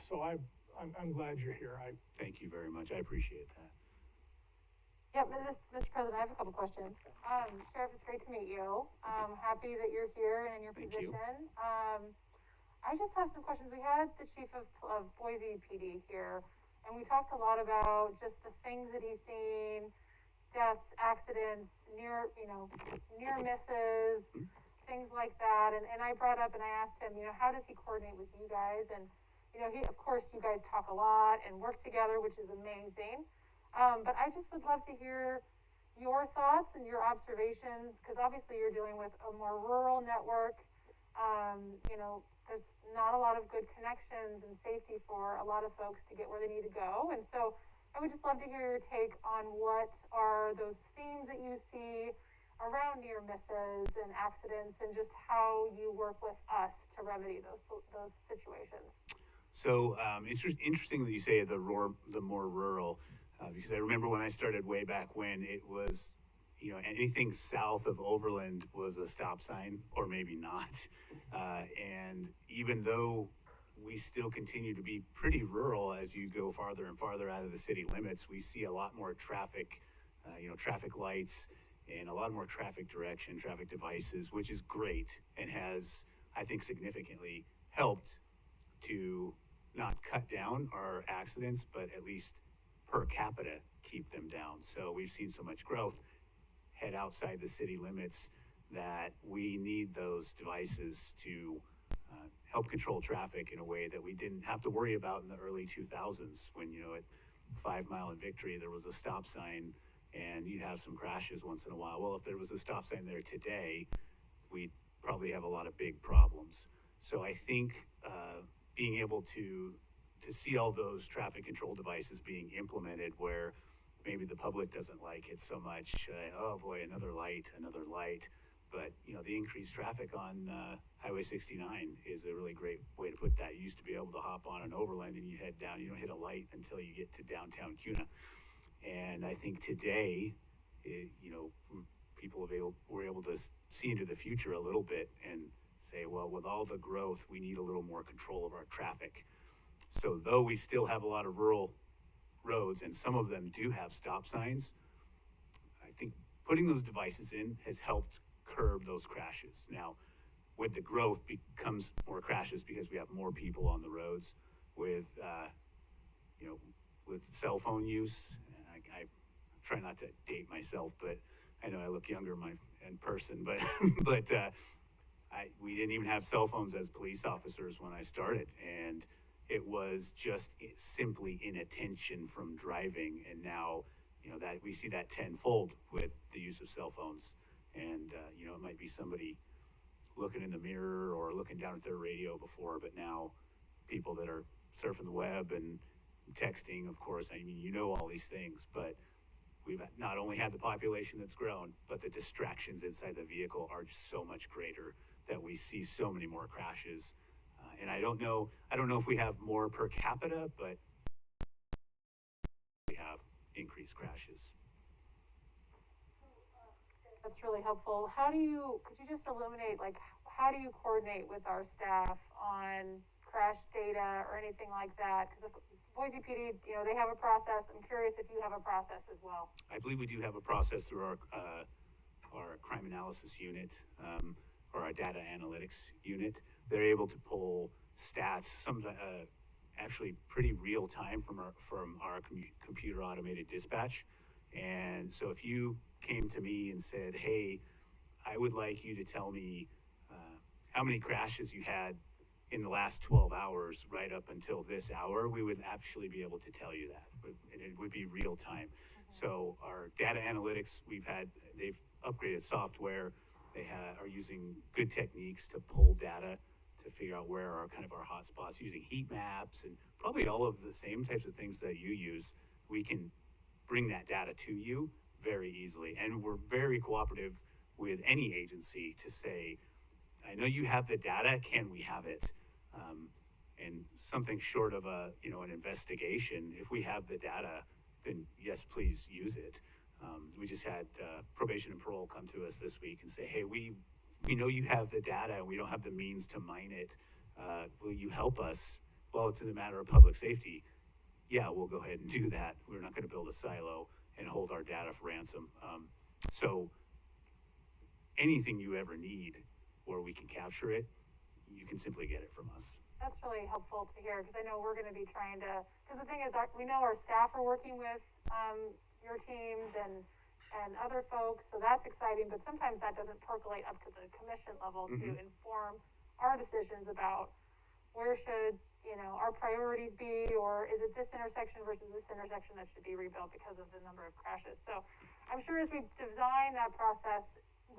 So I'm glad you're here. Thank you very much. I appreciate that. Yeah, Mr. President, I have a couple questions. Sheriff, it's great to meet you. Happy that you're here and in your Thank position. you. I just have some questions. We had the chief of Boise PD here, and we talked a lot about just the things that he's seen, deaths, accidents, near misses, things like that. And I brought up and I asked him, how does he coordinate with you guys? And, of course, you guys talk a lot and work together, which is amazing. But I just would love to hear your thoughts and your observations, because obviously you're dealing with a more rural network. There's not a lot of good connections and safety for a lot of folks to get where they need to go. And so I would just love to hear your take on what are those themes that you see around near misses and accidents, and just how you work with us to remedy those situations. So it's interesting that you say the more rural, because I remember when I started way back when, it was, anything south of Overland was a stop sign, or maybe not. And even though we still continue to be pretty rural, as you go farther and farther out of the city limits, we see a lot more traffic, traffic lights, and a lot more traffic direction, traffic devices, which is great, and has, I think, significantly helped to not cut down our accidents, but at least per capita keep them down. So we've seen so much growth head outside the city limits that we need those devices to help control traffic in a way that we didn't have to worry about in the early 2000s, when, at 5 Mile and Victory, there was a stop sign, and you'd have some crashes once in a while. Well, if there was a stop sign there today, we'd probably have a lot of big problems. So I think being able to see all those traffic control devices being implemented where maybe the public doesn't like it so much, oh boy, another light, but you know, the increased traffic on Highway 69 is a really great way to put that. You used to be able to hop on an Overland and you head down, you don't hit a light until you get to downtown Kuna. And I think today, you know, we're able to see into the future a little bit and say, well, with all the growth, we need a little more control of our traffic. So though we still have a lot of rural roads and some of them do have stop signs, I think putting those devices in has helped curb those crashes. Now, with the growth becomes more crashes because we have more people on the roads with, you know, with cell phone use. I try not to date myself, but I know I look younger in person, but we didn't even have cell phones as police officers when I started, and it was just simply inattention from driving. And now, you know, that we see that tenfold with the use of cell phones. And, you know, it might be somebody looking in the mirror or looking down at their radio before, but now people that are surfing the web and texting, of course, I mean, you know, all these things, but we've not only had the population that's grown, but the distractions inside the vehicle are just so much greater that we see so many more crashes. And I don't know if we have more per capita, but we have increased crashes. That's really helpful. Could you just illuminate, like, how do you coordinate with our staff on crash data or anything like that? Because Boise PD, you know, they have a process. I'm curious if you have a process as well. I believe we do have a process through our crime analysis unit, or our data analytics unit. They're able to pull stats, some actually pretty real time from our computer automated dispatch. And so if you came to me and said, hey, I would like you to tell me how many crashes you had in the last 12 hours right up until this hour, we would actually be able to tell you that, and it would be real time. So our data analytics, they've upgraded software. They are using good techniques to pull data to figure out where are kind of our hot spots, using heat maps and probably all of the same types of things that you use. We can bring that data to you very easily. And we're very cooperative with any agency to say, I know you have the data, can we have it? And something short of an investigation, if we have the data, then yes, please use it. We just had probation and parole come to us this week and say, hey, we know you have the data and we don't have the means to mine it. Will you help us? Well, it's in a matter of public safety. Yeah, we'll go ahead and do that. We're not going to build a silo and hold our data for ransom. So anything you ever need where we can capture it, you can simply get it from us. That's really helpful to hear, because I know we're going to be trying to, because the thing is, we know our staff are working with your teams and other folks, so that's exciting, but sometimes that doesn't percolate up to the commission level to inform our decisions about where should, you know, our priorities be, or is it this intersection versus this intersection that should be rebuilt because of the number of crashes. So I'm sure as we design that process,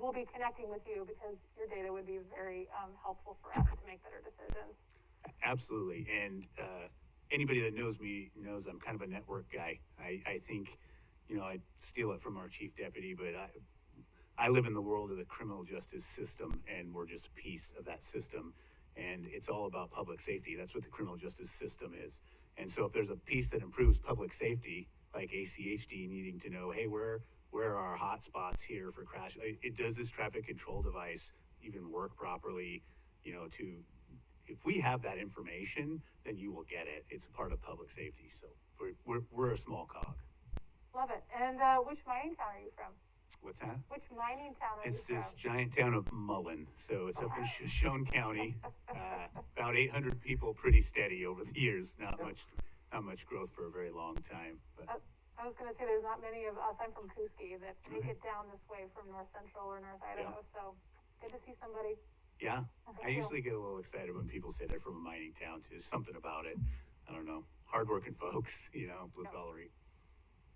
we'll be connecting with you because your data would be very helpful for us to make better decisions. Absolutely. And anybody that knows me knows I'm kind of a network guy. I think, you know, I steal it from our chief deputy, but I live in the world of the criminal justice system, and we're just a piece of that system. And it's all about public safety. That's what the criminal justice system is. And so if there's a piece that improves public safety, like ACHD needing to know, hey, where are our hot spots here for crash? Does this traffic control device even work properly? You know, if we have that information, then you will get it. It's a part of public safety. So we're a small cog. Love it. And which mining town are you from? What's that? Which mining town are you from? It's this giant town of Mullen. So it's up in Shoshone County. About 800 people, pretty steady over the years. Not much growth for a very long time. But I was going to say there's not many of us. I'm from Kuski that make it down this way from North Central or North Idaho. Yeah. So good to see somebody. Yeah, I usually get a little excited when people say they're from a mining town too. Something about it. I don't know. Hardworking folks, you know, blue collar.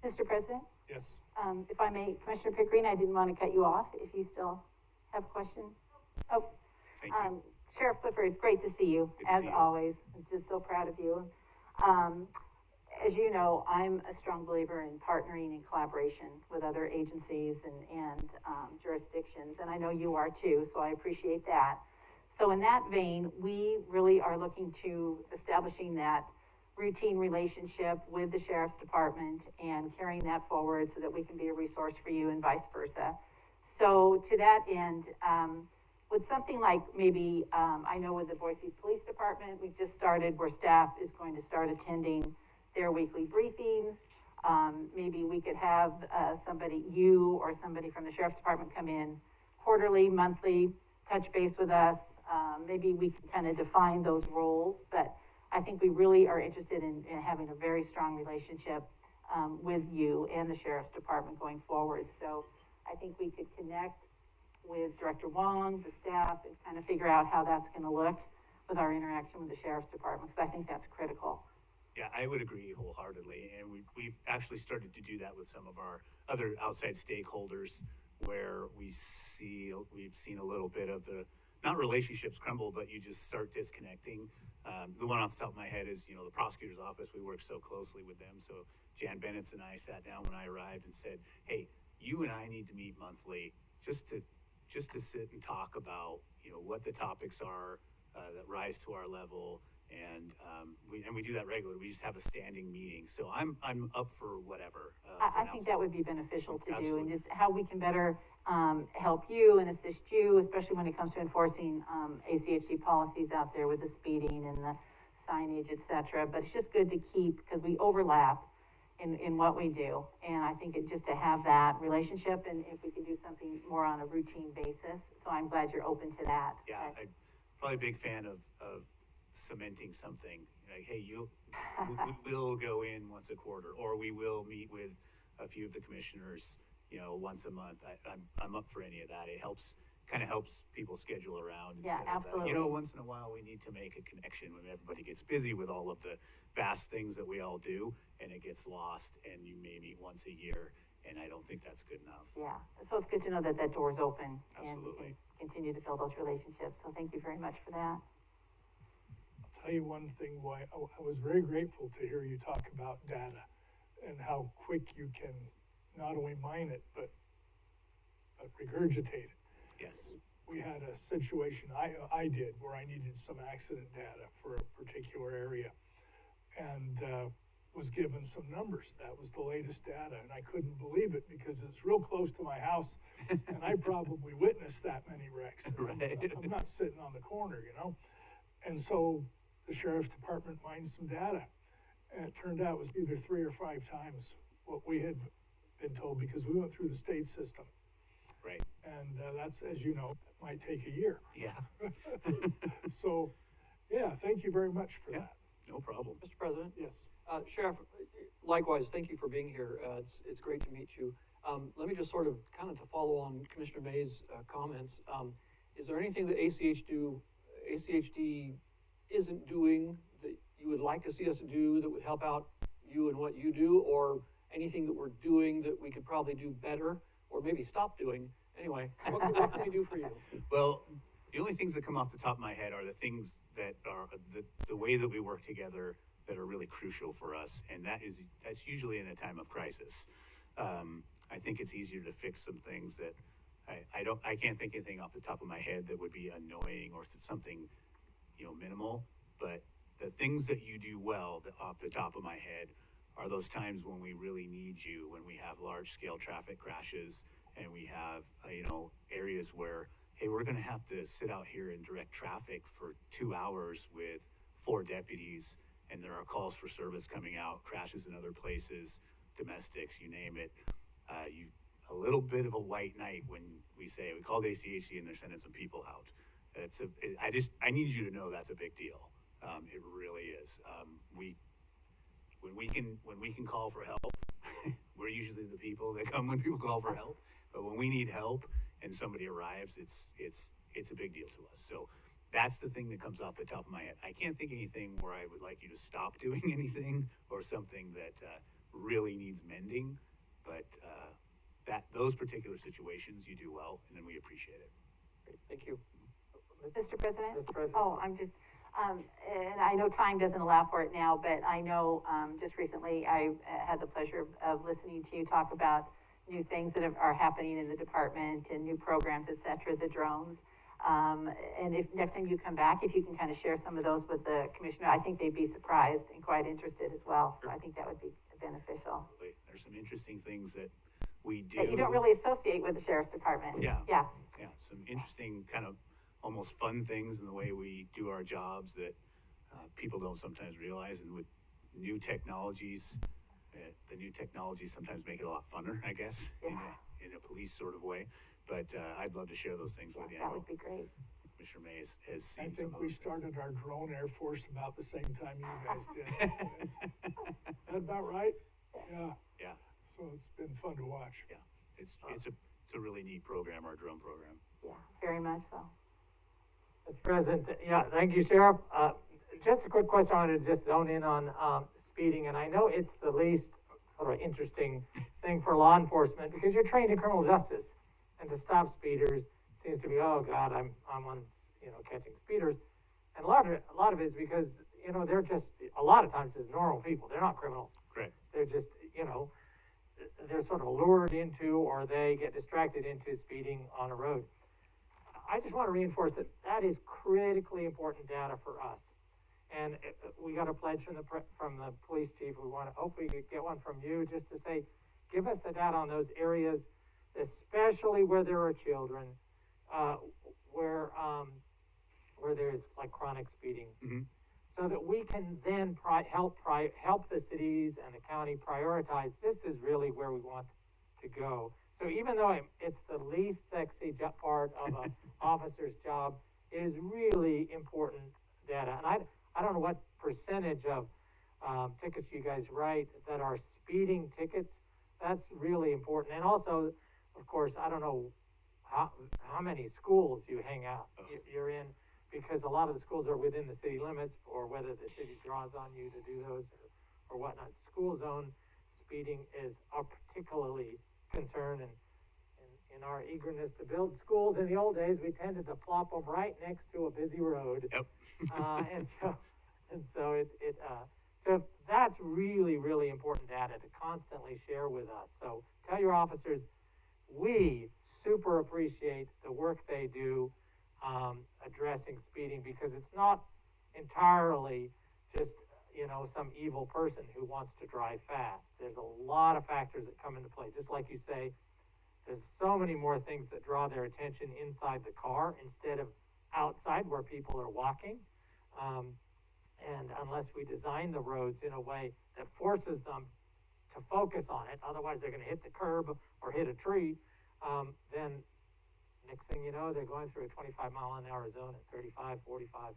Mr. President, Yes. if I may, Commissioner Pickering, I didn't want to cut you off if you still have questions. Oh, Thank you. Sheriff Clifford, it's great to see you, Good to as see you. always. I'm just so proud of you. As you know, I'm a strong believer in partnering and collaboration with other agencies and jurisdictions, and I know you are too, so I appreciate that. So in that vein, we really are looking to establishing that routine relationship with the Sheriff's Department and carrying that forward so that we can be a resource for you and vice versa. So to that end, with something like maybe, I know with the Boise Police Department, we've just started where staff is going to start attending their weekly briefings. Maybe we could have somebody, you or somebody from the Sheriff's Department come in quarterly, monthly, touch base with us. Maybe we can kind of define those roles, but I think we really are interested in having a very strong relationship with you and the Sheriff's Department going forward. So I think we could connect with Director Wong, the staff, and kind of figure out how that's going to look with our interaction with the Sheriff's Department, because I think that's critical. Yeah, I would agree wholeheartedly, and we've actually started to do that with some of our other outside stakeholders, where we've seen a little bit of the, not relationships crumble, but you just start disconnecting. The one off the top of my head is, the prosecutor's office. We work so closely with them. So Jan Bennett and I sat down when I arrived and said, hey, you and I need to meet monthly just to sit and talk about, what the topics are that rise to our level. And we do that regularly. We just have a standing meeting. So I'm up for whatever. I think that would be beneficial to do, Absolutely. and just how we can better help you and assist you, especially when it comes to enforcing ACHD policies out there with the speeding and the signage, et cetera. But it's just good to keep, because we overlap in what we do. And I think just to have that relationship, and if we can do something more on a routine basis. So I'm glad you're open to that. Yeah, I'm probably a big fan of cementing something. Like, hey, we will go in once a quarter, or we will meet with a few of the commissioners, once a month. I'm up for any of that. It kind of helps people schedule around. Yeah, absolutely. Once in a while we need to make a connection when everybody gets busy with all of the vast things that we all do, and it gets lost, and you may meet once a year, and I don't think that's good enough. Yeah, so it's good to know that that door is open. Absolutely. And continue to build those relationships. So thank you very much for that. I'll tell you one thing why I was very grateful to hear you talk about data and how quick you can not only mine it, but regurgitate it. Yes. We had a situation I did where I needed some accident data for a particular area, and was given some numbers. That was the latest data, and I couldn't believe it because it's real close to my house, and I probably witnessed that many wrecks. Right. I'm not sitting on the corner, And so the Sheriff's Department mined some data, and it turned out it was either 3 or 5 times what we had been told, because we went through the state system. Right. And that's, as you know, might take a year. Yeah. So, yeah, thank you very much for that. No problem. Mr. President? Yes. Sheriff, likewise, thank you for being here. It's great to meet you. Let me just sort of kind of to follow on Commissioner May's comments. Is there anything that ACHD isn't doing that you would like to see us do that would help out you and what you do, or anything that we're doing that we could probably do better, or maybe stop doing? Anyway, what can we do for you? Well, the only things that come off the top of my head are the things that are the way that we work together that are really crucial for us, and that's usually in a time of crisis. I think it's easier to fix some things that I can't think anything off the top of my head that would be annoying or something, minimal. But the things that you do well, off the top of my head, are those times when we really need you, when we have large scale traffic crashes, and we have areas where, hey, we're going to have to sit out here and direct traffic for 2 hours with 4 deputies, and there are calls for service coming out, crashes in other places, domestics, you name it. A little bit of a white knight when we say we called ACHD and they're sending some people out. I need you to know that's a big deal. It really is. When we can call for help, we're usually the people that come when people call for help. But when we need help and somebody arrives, it's a big deal to us. So that's the thing that comes off the top of my head. I can't think of anything where I would like you to stop doing anything, or something that really needs mending, but, those particular situations you do well, and then we appreciate it. Great, thank you. Mr. President? Mr. President? Oh, I'm just, and I know time doesn't allow for it now, but I know, just recently I had the pleasure of listening to you talk about new things that are happening in the department and new programs, et cetera, the drones. And if next time you come back, if you can kind of share some of those with the commissioner, I think they'd be surprised and quite interested as well. So I think that would be beneficial. There's some interesting things that we do. That you don't really associate with the sheriff's department. Yeah. Yeah. Yeah, some interesting kind of almost fun things in the way we do our jobs that people don't sometimes realize. And with new technologies, the new technologies sometimes make it a lot funner, I guess, Yeah. in a police sort of way. But I'd love to share those things with you. That would be great. Commissioner May has I seen some think of we those things. started our drone Air Force about the same time you guys did. That about right? Yeah. Yeah, So it's been fun to watch. yeah. It's a really neat program, our drone program. Yeah, very much so. Mr. President, yeah, thank you, Sheriff. Just a quick question. I wanted to just zone in on speeding, and I know it's the least sort of interesting thing for law enforcement because you're trained in criminal justice, and to stop speeders seems to be, oh God, I'm on, catching speeders, and a lot of it is because they're just a lot of times just normal people. They're not criminals. Correct. They're just they're sort of lured into, or they get distracted into speeding on a road. I just want to reinforce that is critically important data for us. And we got a pledge from the police chief. We want to hopefully get one from you just to say, give us the data on those areas, especially where there are children, where there's like chronic speeding, Mm-hmm. so that we can then help the cities and the county prioritize. This is really where we want to go. So even though it's the least sexy part of an officer's job, it is really important data. And I don't know what percentage of tickets you guys write that are speeding tickets. That's really important. And also, of course, I don't know how many schools you hang out you're in, because a lot of the schools are within the city limits, or whether the city draws on you to do those or whatnot. School zone speeding is a particularly concern, and in our eagerness to build schools in the old days, we tended to plop them right next to a busy road. Yep. So that's really, really important data to constantly share with us. So tell your officers, we super appreciate the work they do addressing speeding, because it's not entirely just some evil person who wants to drive fast. There's a lot of factors that come into play. Just like you say, there's so many more things that draw their attention inside the car instead of outside where people are walking. And unless we design the roads in a way that forces them to focus on it, otherwise they're going to hit the curb or hit a tree, then next thing you know, they're going through a 25-mile-an-hour zone at 35, 45.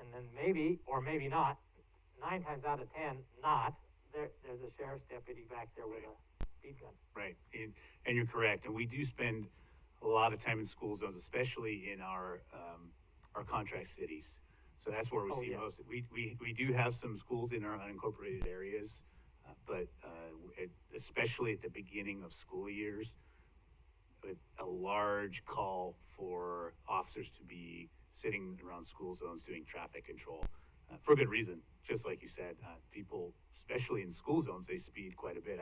And then maybe, or maybe not, 9 times out of 10, not, there's a sheriff's deputy back there with a speed gun. Right, and you're correct. And we do spend a lot of time in school zones, especially in our contract cities. So that's where we see yes. most. We do have some schools in our unincorporated areas, but especially at the beginning of school years, a large call for officers to be sitting around school zones doing traffic control for good reason. Just like you said, people, especially in school zones, they speed quite a bit.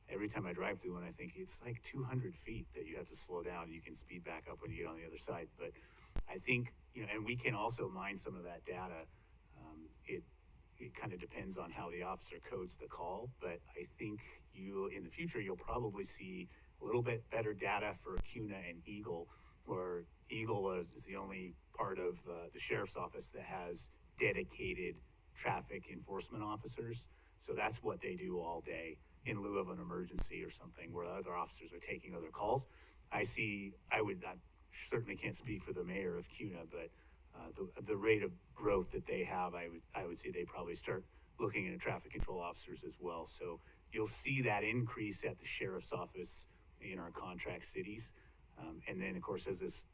Every time I drive through one, I think it's like 200 feet that you have to slow down. You can speed back up when you get on the other side. But I think, and we can also mine some of that data. It kind of depends on how the officer codes the call. But I think in the future, you'll probably see a little bit better data for CUNA and Eagle, where Eagle is the only part of the sheriff's office that has dedicated traffic enforcement officers. So that's what they do all day in lieu of an emergency or something, where other officers are taking other calls. I certainly can't speak for the mayor of CUNA, but the rate of growth that they have, I would say they probably start looking at traffic control officers as well. So you'll see that increase at the sheriff's office in our contract cities. And then, of course, as this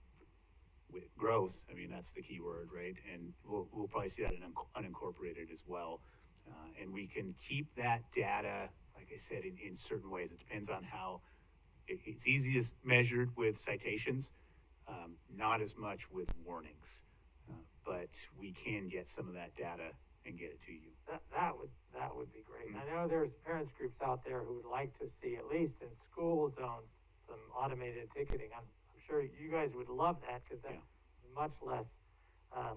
with growth, I mean, that's the key word, right? And we'll probably see that in unincorporated as well. And we can keep that data, like I said, in certain ways. It depends on how, it's easiest measured with citations, not as much with warnings. But we can get some of that data and get it to you. That would be great. Mhm. I know there's parents groups out there who would like to see, at least in school zones, some automated ticketing. I'm sure you guys would love that, because that's much less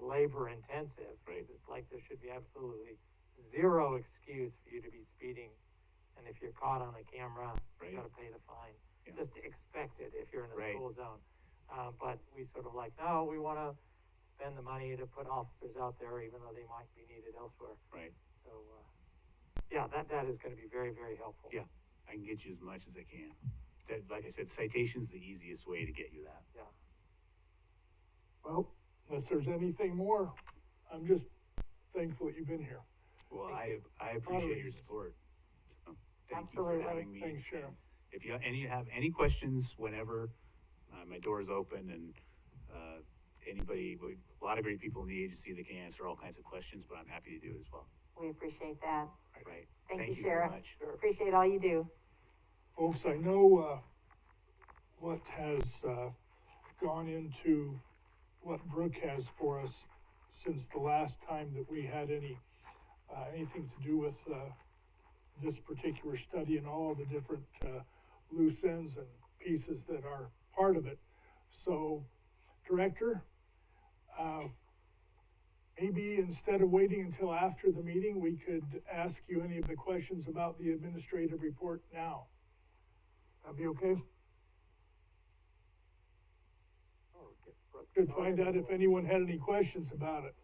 labor intensive. Right. It's like there should be absolutely zero excuse for you to be speeding, and if you're caught on a camera, Right. you gotta pay the fine. Yeah. Just expect it if you're in a Right. school zone. But we sort of like, no, we wanna spend the money to put officers out there, even though they might be needed elsewhere. Right. So, yeah, that is gonna be very, very helpful. Yeah, I can get you as much as I can. That, like I said, citation's the easiest way to get you that. Yeah. Well, unless there's anything more, I'm just thankful that you've been here. Well, Thank I appreciate your reasons. support. So, thank Absolutely. you for having me. Thanks, Sheriff. And if you have any questions, whenever, my door is open, and anybody, a lot of great people in the agency that can answer all kinds of questions, but I'm happy to do it as well. We appreciate that. Right. Thank you, very Sheriff. much. Appreciate all you do. Folks, I know what has gone into what Brooke has for us since the last time that we had anything to do with this particular study, and all the different loose ends and pieces that are part of it. So, Director, maybe instead of waiting until after the meeting, we could ask you any of the questions about the administrative report now. That'd be okay? Could find out if anyone had any questions about it.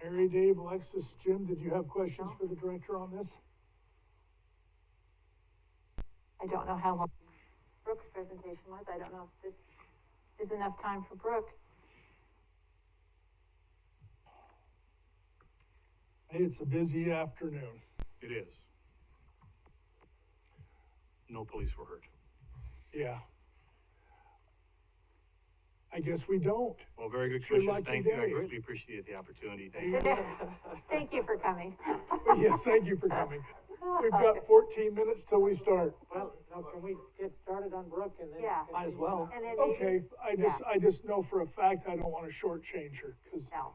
Mary, Dave, Alexis, Jim, did you have questions for the director on this? I don't know how long Brooke's presentation was. I don't know if this is enough time for Brooke. Hey, it's a busy afternoon. It is. No police were hurt. Yeah. I guess we don't. Well, very good, Your Commissioners. lucky Thank you. I day. greatly appreciate the opportunity. Thank you. Thank you for coming. Yes, thank you for coming. We've got 14 minutes till we start. Well, now can we get started on Brooke and then? Yeah. Might as well. And then Okay, I just know for a fact I don't want to shortchange her, because No.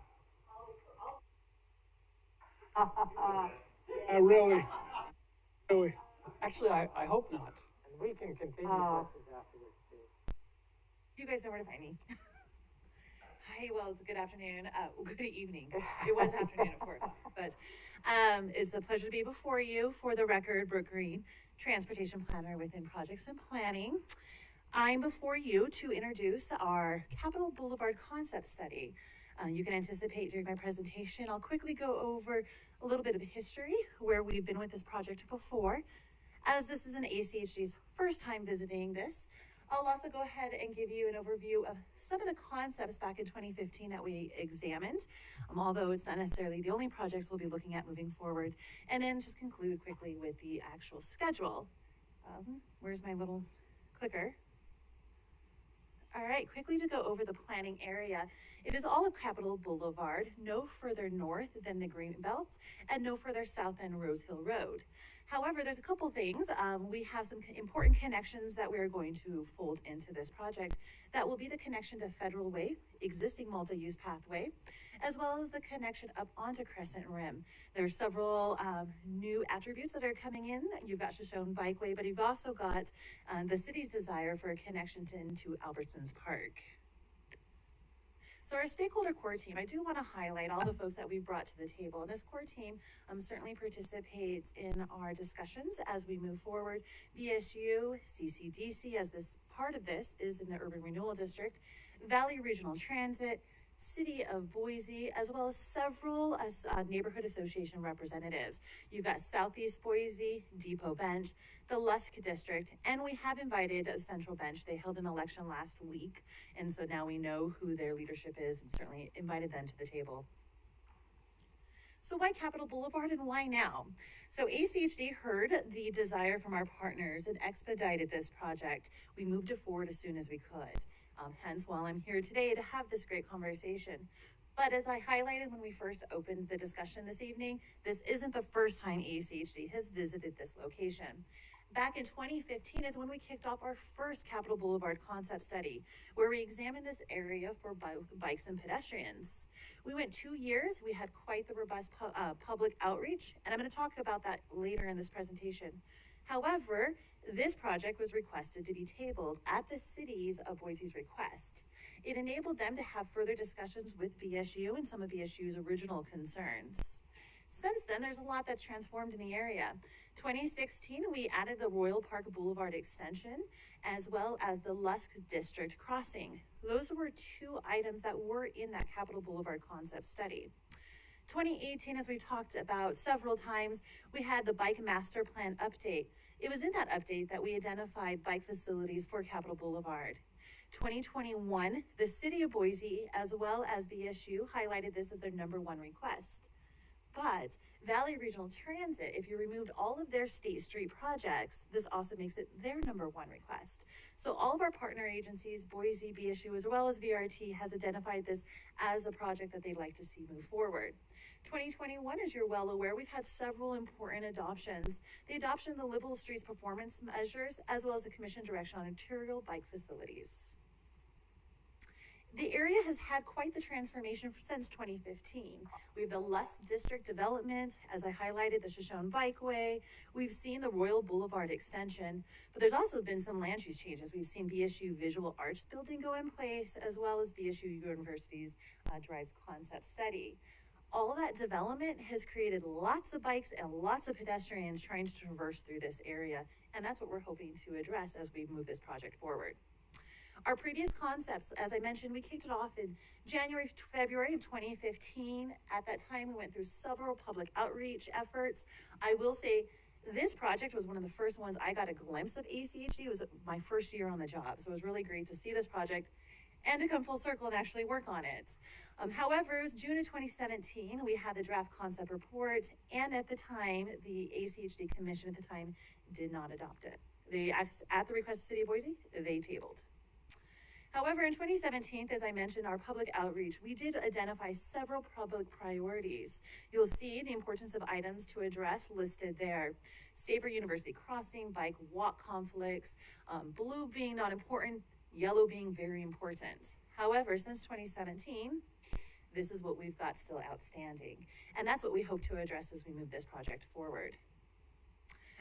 I really. Actually, I hope not. And we can continue Oh. questions after this too. You guys know where to find me. Hi, well, it's a good afternoon, good evening. It was afternoon at 4 o'clock, but it's a pleasure to be before you. For the record, Brooke Green, Transportation Planner within Projects and Planning. I'm before you to introduce our Capitol Boulevard Concept Study. You can anticipate during my presentation, I'll quickly go over a little bit of history, where we've been with this project before. As this is an ACHD's first time visiting this, I'll also go ahead and give you an overview of some of the concepts back in 2015 that we examined, although it's not necessarily the only projects we'll be looking at moving forward, and then just conclude quickly with the actual schedule. Where's my little clicker? All right, quickly to go over the planning area. It is all of Capitol Boulevard, no further north than the Greenbelt, and no further south than Rose Hill Road. However, there's a couple things. We have some important connections that we are going to fold into this project. That will be the connection to Federal Way, existing multi-use pathway, as well as the connection up onto Crescent Rim. There are several new attributes that are coming in. You've got Shoshone Bikeway, but you've also got the city's desire for a connection into Albertsons Park. So our stakeholder core team, I do want to highlight all the folks that we've brought to the table. And this core team certainly participates in our discussions as we move forward. BSU, CCDC, as this part of this is in the Urban Renewal District, Valley Regional Transit, City of Boise, as well as several neighborhood association representatives. You've got Southeast Boise, Depot Bench, the Lusk District, and we have invited a Central Bench. They held an election last week, and so now we know who their leadership is, and certainly invited them to the table. So why Capitol Boulevard and why now? So ACHD heard the desire from our partners and expedited this project. We moved it forward as soon as we could. Hence, while I'm here today to have this great conversation. But as I highlighted when we first opened the discussion this evening, this isn't the first time ACHD has visited this location. Back in 2015 is when we kicked off our first Capitol Boulevard concept study, where we examined this area for both bikes and pedestrians. We went 2 years, we had quite the robust public outreach, and I'm going to talk about that later in this presentation. However, this project was requested to be tabled at the city's of Boise's request. It enabled them to have further discussions with BSU and some of BSU's original concerns. Since then, there's a lot that's transformed in the area. 2016, we added the Royal Park Boulevard extension, as well as the Lusk District crossing. Those were 2 items that were in that Capitol Boulevard concept study. 2018, as we've talked about several times, we had the Bike Master Plan update. It was in that update that we identified bike facilities for Capitol Boulevard. 2021, the City of Boise, as well as BSU, highlighted this as their #1 request. But Valley Regional Transit, if you removed all of their State Street projects, this also makes it their #1 request. So all of our partner agencies, Boise, BSU, as well as VRT, has identified this as a project that they'd like to see move forward. 2021, as you're well aware, we've had several important adoptions. The adoption of the Livable Streets performance measures, as well as the Commission direction on arterial bike facilities. The area has had quite the transformation since 2015. We have the Lusk District development, as I highlighted, the Shoshone Bikeway. We've seen the Royal Boulevard extension, but there's also been some land use changes. We've seen BSU Visual Arts Building go in place, as well as BSU University's Drives Concept Study. All that development has created lots of bikes and lots of pedestrians trying to traverse through this area, and that's what we're hoping to address as we move this project forward. Our previous concepts, as I mentioned, we kicked it off in February of 2015. At that time, we went through several public outreach efforts. I will say this project was one of the first ones I got a glimpse of ACHD. It was my first year on the job, so it was really great to see this project and to come full circle and actually work on it. However, it was June of 2017, we had the draft concept report, and at the time, the ACHD Commission at the time did not adopt it. At the request of the City of Boise, they tabled. However, in 2017, as I mentioned, our public outreach, we did identify several public priorities. You'll see the importance of items to address listed there. Safer University crossing, bike walk conflicts, blue being not important, yellow being very important. However, since 2017, this is what we've got still outstanding. And that's what we hope to address as we move this project forward.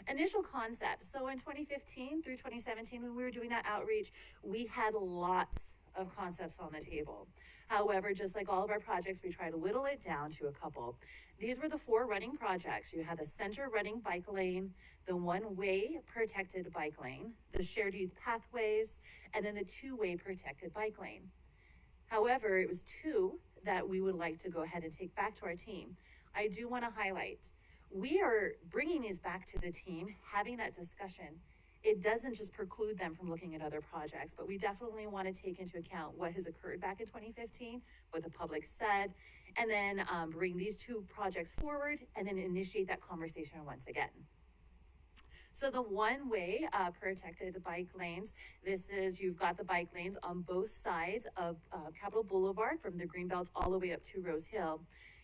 Initial concepts. So in 2015 through 2017, when we were doing that outreach, we had lots of concepts on the table. However, just like all of our projects, we try to whittle it down to a couple. These were the 4 running projects. You had the center running bike lane, the 1-way protected bike lane, the shared youth pathways, and then the 2-way protected bike lane. However, it was 2 that we would like to go ahead and take back to our team. I do want to highlight, we are bringing these back to the team, having that discussion. It doesn't just preclude them from looking at other projects, but we definitely want to take into account what has occurred back in 2015, what the public said, and then bring these 2 projects forward and then initiate that conversation once again. So the 1-way protected bike lanes, this is, you've got the bike lanes on both sides of Capitol Boulevard from the Greenbelt all the way up to Rose Hill.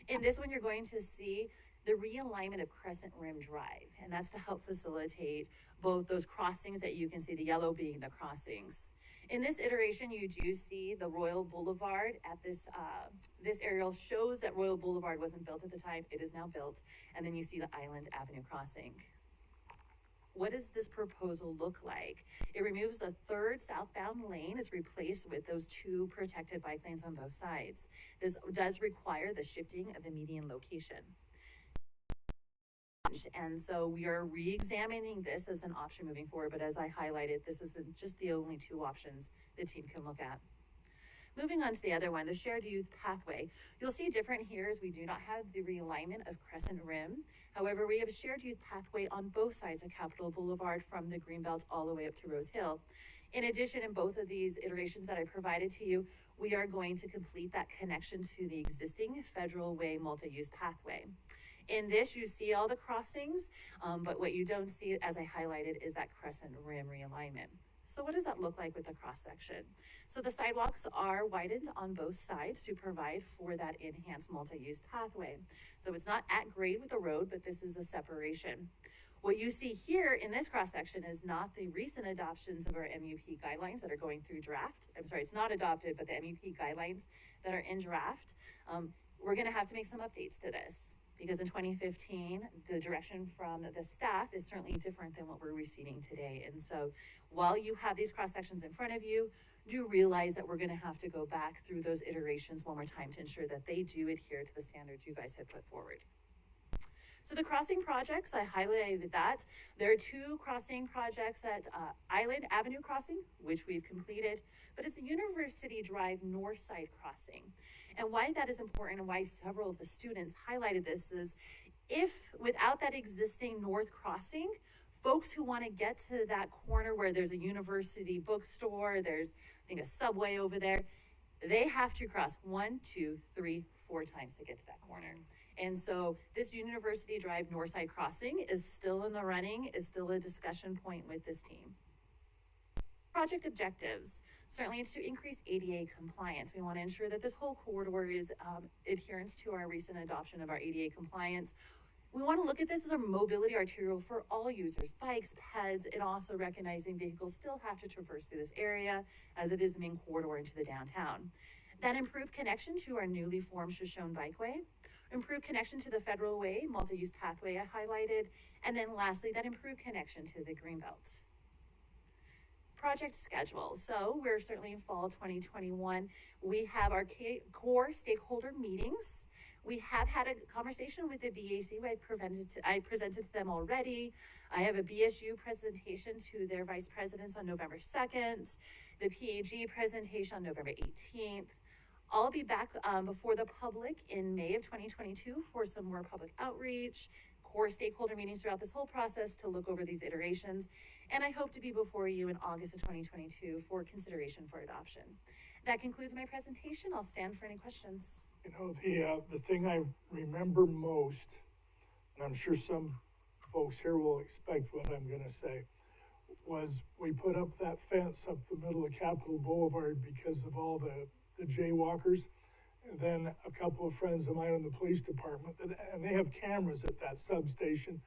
In this one, you're going to see the realignment of Crescent Rim Drive, and that's to help facilitate both those crossings that you can see, the yellow being the crossings. In this iteration, you do see the Royal Boulevard at this, this aerial shows that Royal Boulevard wasn't built at the time, it is now built, and then you see the Island Avenue crossing. What does this proposal look like? It removes the 3rd southbound lane, is replaced with those 2 protected bike lanes on both sides. This does require the shifting of the median location. And so we are re-examining this as an option moving forward, but as I highlighted, this isn't just the only 2 options the team can look at. Moving on to the other one, the shared youth pathway. You'll see different here as we do not have the realignment of Crescent Rim. However, we have a shared youth pathway on both sides of Capitol Boulevard from the Greenbelt all the way up to Rose Hill. In addition, in both of these iterations that I provided to you, we are going to complete that connection to the existing Federal Way multi-use pathway. In this, you see all the crossings, but what you don't see, as I highlighted, is that Crescent Rim realignment. So what does that look like with the cross section? So the sidewalks are widened on both sides to provide for that enhanced multi-use pathway. So it's not at grade with the road, but this is a separation. What you see here in this cross section is not the recent adoptions of our MUP guidelines that are going through draft. I'm sorry, it's not adopted, but the MUP guidelines that are in draft. We're gonna have to make some updates to this because in 2015, the direction from the staff is certainly different than what we're receiving today. And so while you have these cross sections in front of you, do realize that we're gonna have to go back through those iterations one more time to ensure that they do adhere to the standards you guys have put forward. So the crossing projects, I highlighted that. There are 2 crossing projects at Island Avenue Crossing, which we've completed, but it's the University Drive North Side Crossing. And why that is important and why several of the students highlighted this is if without that existing north crossing, folks who want to get to that corner where there's a university bookstore, there's I think a Subway over there, they have to cross 1, 2, 3, 4 times to get to that corner. And so this University Drive Northside Crossing is still in the running, is still a discussion point with this team. Project objectives. Certainly it's to increase ADA compliance. We want to ensure that this whole corridor is adherence to our recent adoption of our ADA compliance. We want to look at this as a mobility arterial for all users, bikes, peds, and also recognizing vehicles still have to traverse through this area as it is the main corridor into the downtown. That improved connection to our newly formed Shoshone Bikeway, improved connection to the Federal Way, multi-use pathway I highlighted, and then lastly, that improved connection to the Greenbelt. Project schedule. So we're certainly in fall 2021. We have our core stakeholder meetings. We have had a conversation with the BAC. I presented to them already. I have a BSU presentation to their vice presidents on November 2nd, the PAG presentation on November 18th. I'll be back before the public in May of 2022 for some more public outreach, core stakeholder meetings throughout this whole process to look over these iterations. And I hope to be before you in August of 2022 for consideration for adoption. That concludes my presentation. I'll stand for any questions. You know, the thing I remember most, and I'm sure some folks here will expect what I'm gonna say, was we put up that fence up the middle of Capitol Boulevard because of all the jaywalkers. And then a couple of friends of mine in the police department, and they have cameras at that substation.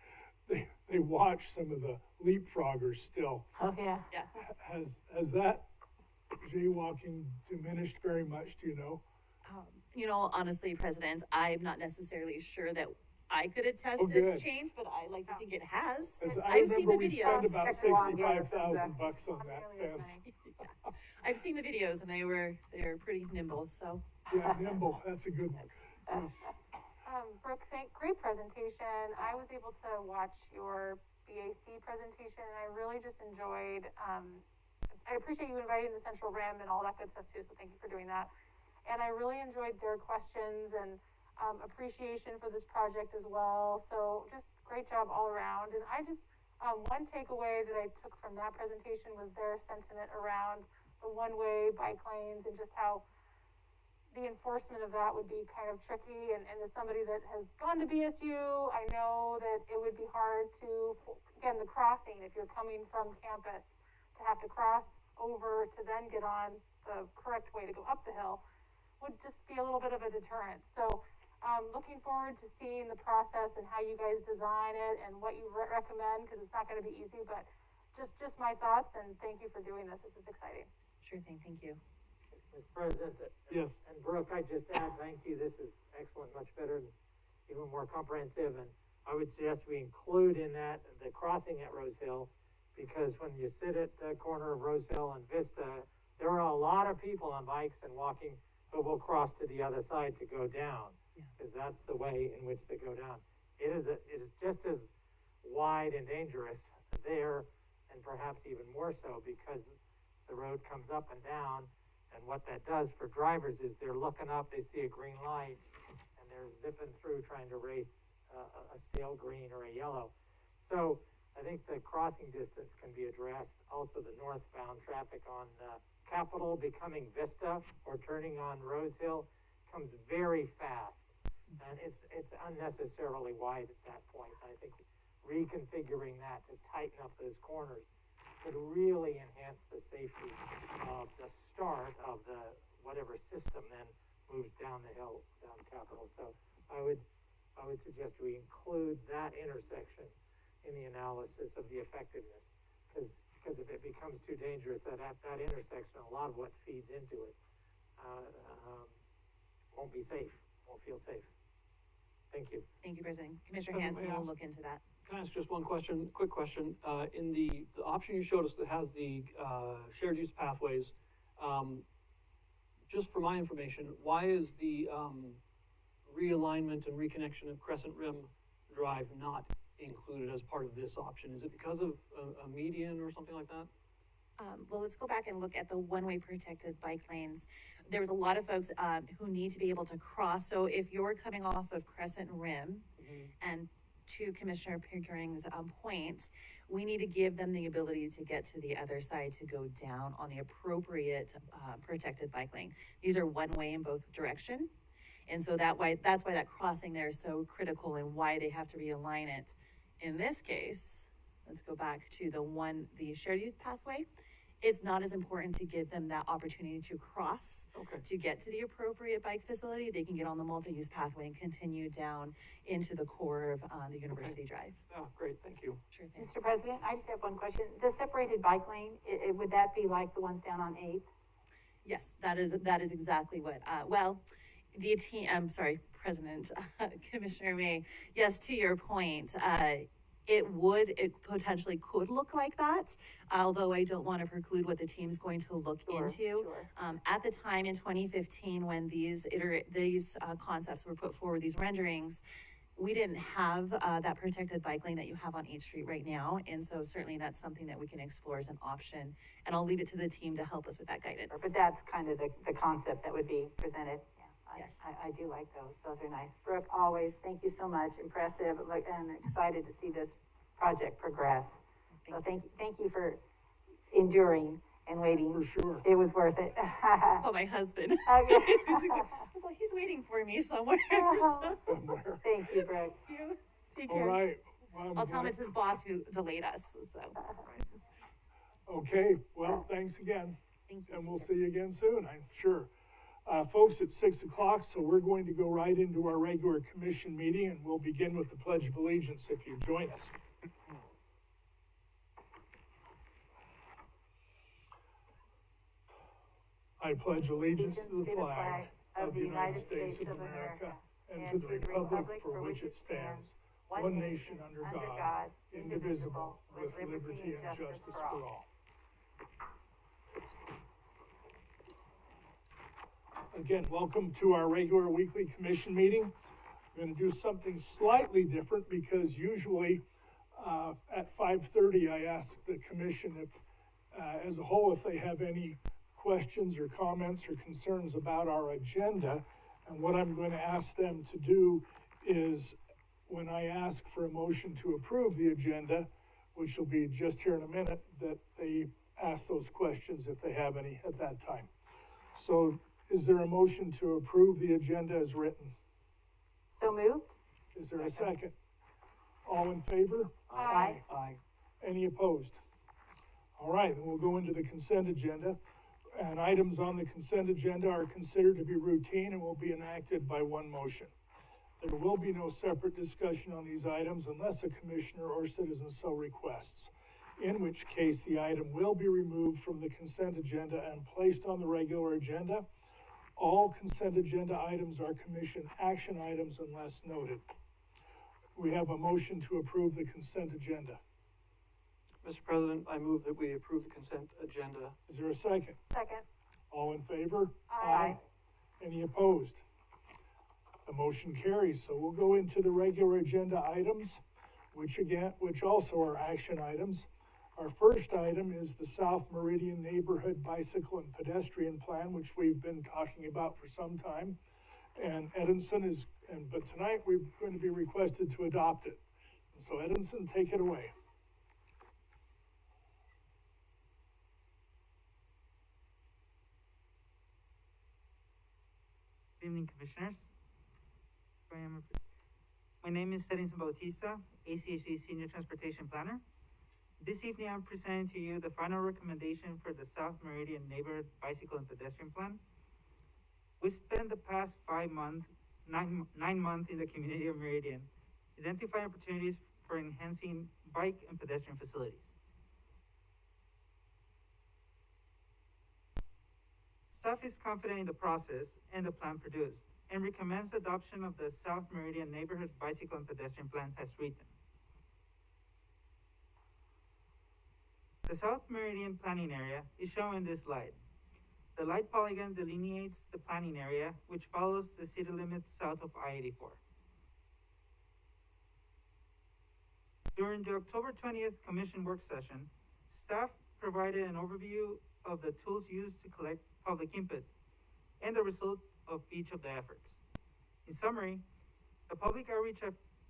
They watch some of the leapfroggers still. Oh, yeah. Yeah. Has that jaywalking diminished very much, do you know? You know, honestly, President, I'm not necessarily sure that I could attest good. it's changed, but I like to think it has. As I've seen remember the we spent videos. about $65,000 on that fence. Yeah. I've seen the videos and they're pretty nimble, so. Yeah, nimble, that's a good one. Brooke, great presentation. I was able to watch your BAC presentation and I really just enjoyed, I appreciate you inviting the Central Rim and all that good stuff too, so thank you for doing that. And I really enjoyed their questions and appreciation for this project as well. So just great job all around. And I just, one takeaway that I took from that presentation was their sentiment around the one-way bike lanes and just how the enforcement of that would be kind of tricky. And as somebody that has gone to BSU, I know that it would be hard to, again, the crossing, if you're coming from campus, to have to cross over to then get on the correct way to go up the hill would just be a little bit of a deterrent. So looking forward to seeing the process and how you guys design it and what you recommend, because it's not going to be easy, but just my thoughts, and thank you for doing this. This is exciting. Sure thing, thank you. Mr. President. Yes. And Brooke, I just add, thank you. This is excellent, much better, and even more comprehensive. And I would suggest we include in that the crossing at Rose Hill, because when you sit at the corner of Rose Hill and Vista, there are a lot of people on bikes and walking who will cross to the other side to go down, because that's the way in which they go down. It is just as wide and dangerous there, and perhaps even more so because the road comes up and down. And what that does for drivers is they're looking up, they see a green light, and they're zipping through trying to race a stale green or a yellow. So I think the crossing distance can be addressed. Also the northbound traffic on Capitol becoming Vista or turning on Rose Hill comes very fast. And it's unnecessarily wide at that point. I think reconfiguring that to tighten up those corners could really enhance the safety of the start of the, whatever system then moves down the hill, down Capitol. So I would suggest we include that intersection in the analysis of the effectiveness, because if it becomes too dangerous at that intersection, a lot of what feeds into it won't be safe, won't feel safe. Thank you. Thank you, President. Commissioner Hanson will look into that. Can I ask just one question, quick question? In the option you showed us that has the shared use pathways, just for my information, why is the realignment and reconnection of Crescent Rim Drive not included as part of this option? Is it because of a median or something like that? Well, let's go back and look at the one-way protected bike lanes. There was a lot of folks who need to be able to cross. So if you're coming off of Crescent Rim, and to Commissioner Pickering's point, we need to give them the ability to get to the other side to go down on the appropriate protected bike lane. These are one-way in both direction. And so that's why that crossing there is so critical and why they have to realign it. In this case, let's go back to the shared use pathway. It's not as important to give them that opportunity to cross to get to the appropriate bike facility. They can get on the multi-use pathway and continue down into the core of the University Drive. Oh, great, thank you. Sure thing. Mr. President, I just have one question. The separated bike lane, would that be like the ones down on 8th? Yes, that is exactly what, well, the team, I'm sorry, President, Commissioner May, yes, to your point, it potentially could look like that, although I don't want to preclude what the team's going to look into. Sure. At the time in 2015, when these concepts were put forward, these renderings, we didn't have that protected bike lane that you have on 8th Street right now, and so certainly that's something that we can explore as an option, and I'll leave it to the team to help us with that guidance. But that's kind of the concept that would be presented. Yes. I do like those. Those are nice. Brooke, always, thank you so much. Impressive, and excited to see this project progress. So thank you for enduring and waiting. For sure. It was worth it. Oh, my husband. Okay. I was like, he's waiting for me somewhere. So. Thank you, Brooke. Thank you. Take All care. right. Well, I'll tell him it's his boss who delayed us, so. Okay, well, thanks again. Thank you. And we'll see you again soon, I'm sure. Folks, it's 6 o'clock, so we're going to go right into our regular commission meeting, and we'll begin with the Pledge of Allegiance if you join us. I pledge allegiance to the flag of the United States of America and to the republic for which it stands, one nation under God, indivisible, with liberty and justice for all. Again, welcome to our regular weekly commission meeting. I'm going to do something slightly different because usually at 5:30 I ask the commission if, as a whole, if they have any questions or comments or concerns about our agenda. And what I'm going to ask them to do is, when I ask for a motion to approve the agenda, which will be just here in a minute, that they ask those questions if they have any at that time. So is there a motion to approve the agenda as written? So moved? Is there a second? All in favor? Aye. Aye. Any opposed? All right, then we'll go into the consent agenda. And items on the consent agenda are considered to be routine and will be enacted by one motion. There will be no separate discussion on these items unless a commissioner or citizen so requests, in which case the item will be removed from the consent agenda and placed on the regular agenda. All consent agenda items are commission action items unless noted. We have a motion to approve the consent agenda. Mr. President, I move that we approve the consent agenda. Is there a second? Second. All in favor? Aye. Any opposed? The motion carries. So we'll go into the regular agenda items, which also are action items. Our first item is the South Meridian Neighborhood Bicycle and Pedestrian Plan, which we've been talking about for some time. And Edinson but tonight we're going to be requested to adopt it. So Edinson, take it away. Good evening, Commissioners. My name is Edinson Bautista, ACHD Senior Transportation Planner. This evening, I'm presenting to you the final recommendation for the South Meridian Neighborhood Bicycle and Pedestrian Plan. We spent the past 5 months, nine months in the community of Meridian, identifying opportunities for enhancing bike and pedestrian facilities. Staff is confident in the process and the plan produced, and recommends the adoption of the South Meridian Neighborhood Bicycle and Pedestrian Plan as written. The South Meridian planning area is shown in this slide. The light polygon delineates the planning area, which follows the city limits south of I-84. During the October 20th Commission work session, staff provided an overview of the tools used to collect public input and the result of each of the efforts. In summary, the public outreach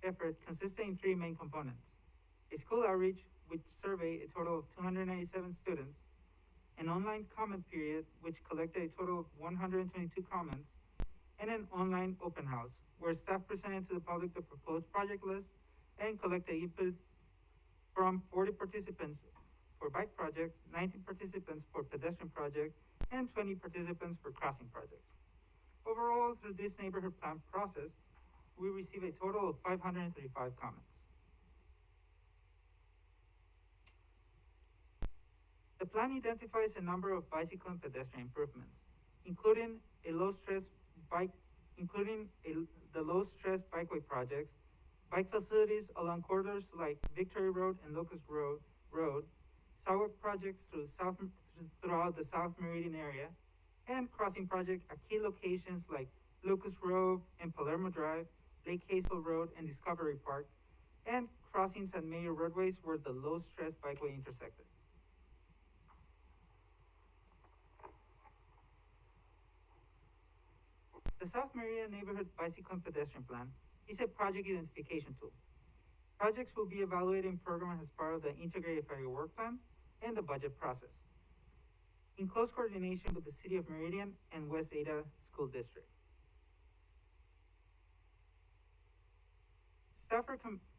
effort consisted in 3 main components: a school outreach, which surveyed a total of 297 students, an online comment period, which collected a total of 122 comments, and an online open house, where staff presented to the public the proposed project list and collected input from 40 participants for bike projects, 19 participants for pedestrian projects, and 20 participants for crossing projects. Overall, through this neighborhood plan process, we received a total of 535 comments. The plan identifies a number of bicycle and pedestrian improvements, including the low-stress bikeway projects, bike facilities along corridors like Victory Road and Locust Road, sidewalk projects throughout the South Meridian area, and crossing projects at key locations like Locust Road and Palermo Drive, Lake Hazel Road and Discovery Park, and crossings at major roadways where the low-stress bikeway intersected. The South Meridian Neighborhood Bicycle and Pedestrian Plan is a project identification tool. Projects will be evaluated in program as part of the Integrated 5-Year Work Plan and the budget process, in close coordination with the City of Meridian and West Ada School District. Staff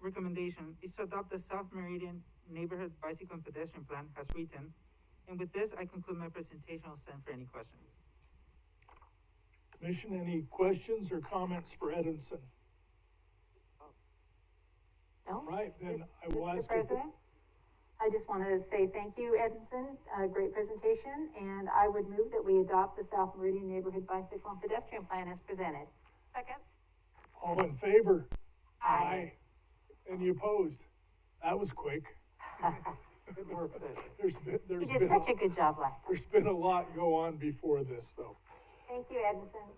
recommendation is to adopt the South Meridian Neighborhood Bicycle and Pedestrian Plan as written, and with this, I conclude my presentation. I'll stand for any questions. Commission, any questions or comments for Edinson? No? Right, then I will Mr. ask. President, I just want to say thank you, Edinson, great presentation, and I would move that we adopt the South Meridian Neighborhood Bicycle and Pedestrian Plan as presented. Second? All in favor? Aye. Any opposed? That was quick. Good work session. You did such a good job last time. There's been a lot go on before this, though. Thank you, Edinson.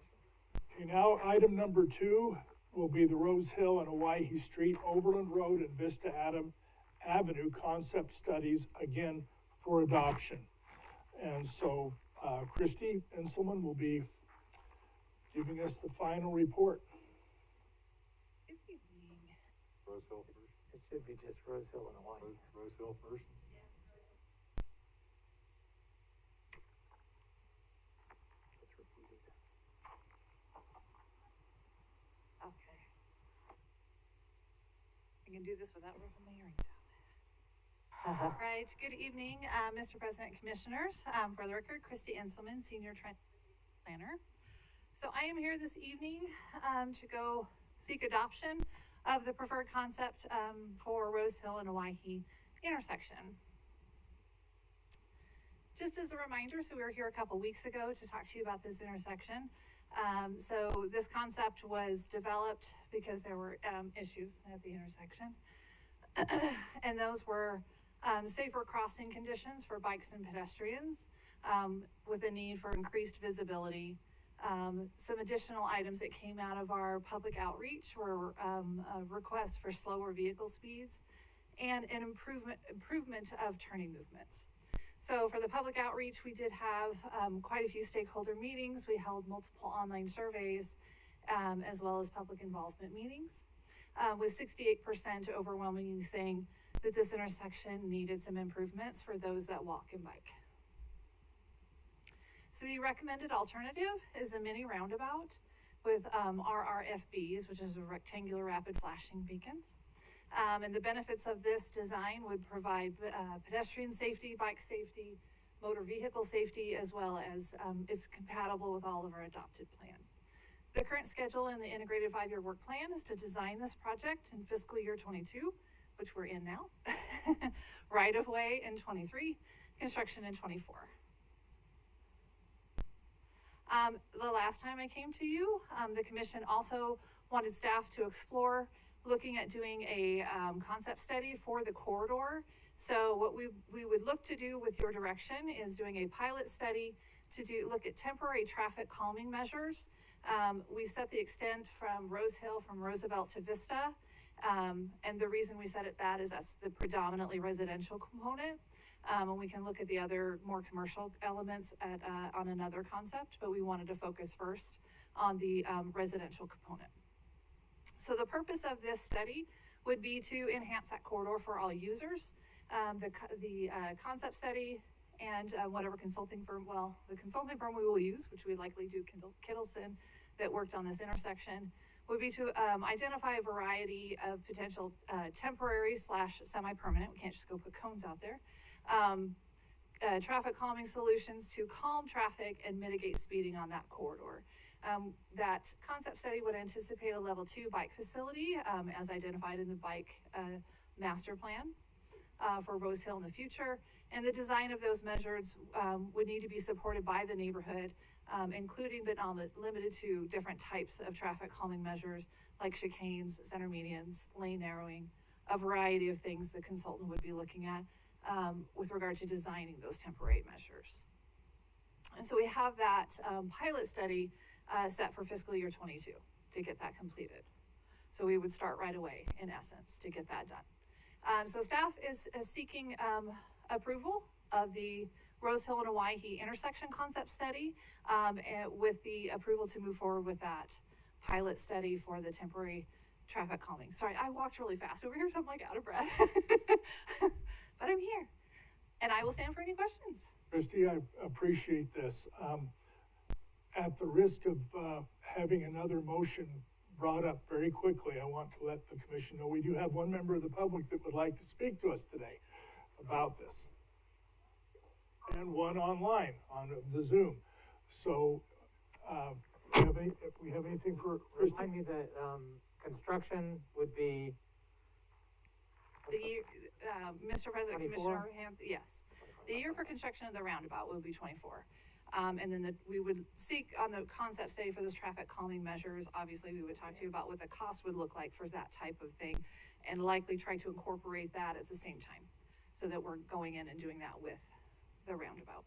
Okay, now item number 2 will be the Rose Hill and Owyhee Street, Overland Road, and Vista Avenue concept studies, again, for adoption. And so, Christy Enselman will be giving us the final report. Rose Hill first. It should be just Rose Hill and Owyhee. Rose Hill first. Okay. I can do this without ripping my earrings out. Right, good evening, Mr. President, Commissioners. For the record, Christy Enselman, Senior Planner. So I am here this evening to go seek adoption of the preferred concept for Rose Hill and Owyhee intersection. Just as a reminder, so we were here a couple weeks ago to talk to you about this intersection. So this concept was developed because there were issues at the intersection. And those were safer crossing conditions for bikes and pedestrians, with a need for increased visibility. Some additional items that came out of our public outreach were a request for slower vehicle speeds and an improvement of turning movements. So for the public outreach, we did have quite a few stakeholder meetings. We held multiple online surveys, as well as public involvement meetings, with 68% overwhelmingly saying that this intersection needed some improvements for those that walk and bike. So the recommended alternative is a mini roundabout with RRFBs, which is a rectangular rapid flashing beacons. And the benefits of this design would provide pedestrian safety, bike safety, motor vehicle safety, as well as it's compatible with all of our adopted plans. The current schedule in the integrated 5-year work plan is to design this project in fiscal year 22, which we're in now, right of way in 23, construction in 24. The last time I came to you, the commission also wanted staff to explore looking at doing a concept study for the corridor. So what we would look to do with your direction is doing a pilot study to look at temporary traffic calming measures. We set the extent from Rose Hill, from Roosevelt to Vista. And the reason we set it that is that's the predominantly residential component. And we can look at the other more commercial elements on another concept, but we wanted to focus first on the residential component. So the purpose of this study would be to enhance that corridor for all users. The concept study and whatever consulting firm, well, the consulting firm we will use, which we likely do Kittleson, that worked on this intersection, would be to identify a variety of potential temporary / semi-permanent, we can't just go put cones out there, traffic calming solutions to calm traffic and mitigate speeding on that corridor. That concept study would anticipate a level 2 bike facility as identified in the bike master plan for Rose Hill in the future. And the design of those measures would need to be supported by the neighborhood, including but not limited to different types of traffic calming measures like chicanes, center medians, lane narrowing, a variety of things the consultant would be looking at with regard to designing those temporary measures. And so we have that pilot study set for fiscal year 22 to get that completed. So we would start right away, in essence, to get that done. So staff is seeking approval of the Rose Hill and Owyhee intersection concept study and with the approval to move forward with that pilot study for the temporary traffic calming. Sorry, I walked really fast over here, so I'm like out of breath. But I'm here, and I will stand for any questions. Christy, I appreciate this. At the risk of having another motion brought up very quickly, I want to let the commission know we do have one member of the public that would like to speak to us today about this, and one online on the Zoom. So, we have anything for Christy? Remind me that construction would be The year, Mr. President, 24? Commissioner Hans, yes. The year for construction of the roundabout will be 24. And then we would seek on the concept study for those traffic calming measures. Obviously, we would talk to you about what the cost would look like for that type of thing, and likely try to incorporate that at the same time, so that we're going in and doing that with the roundabout.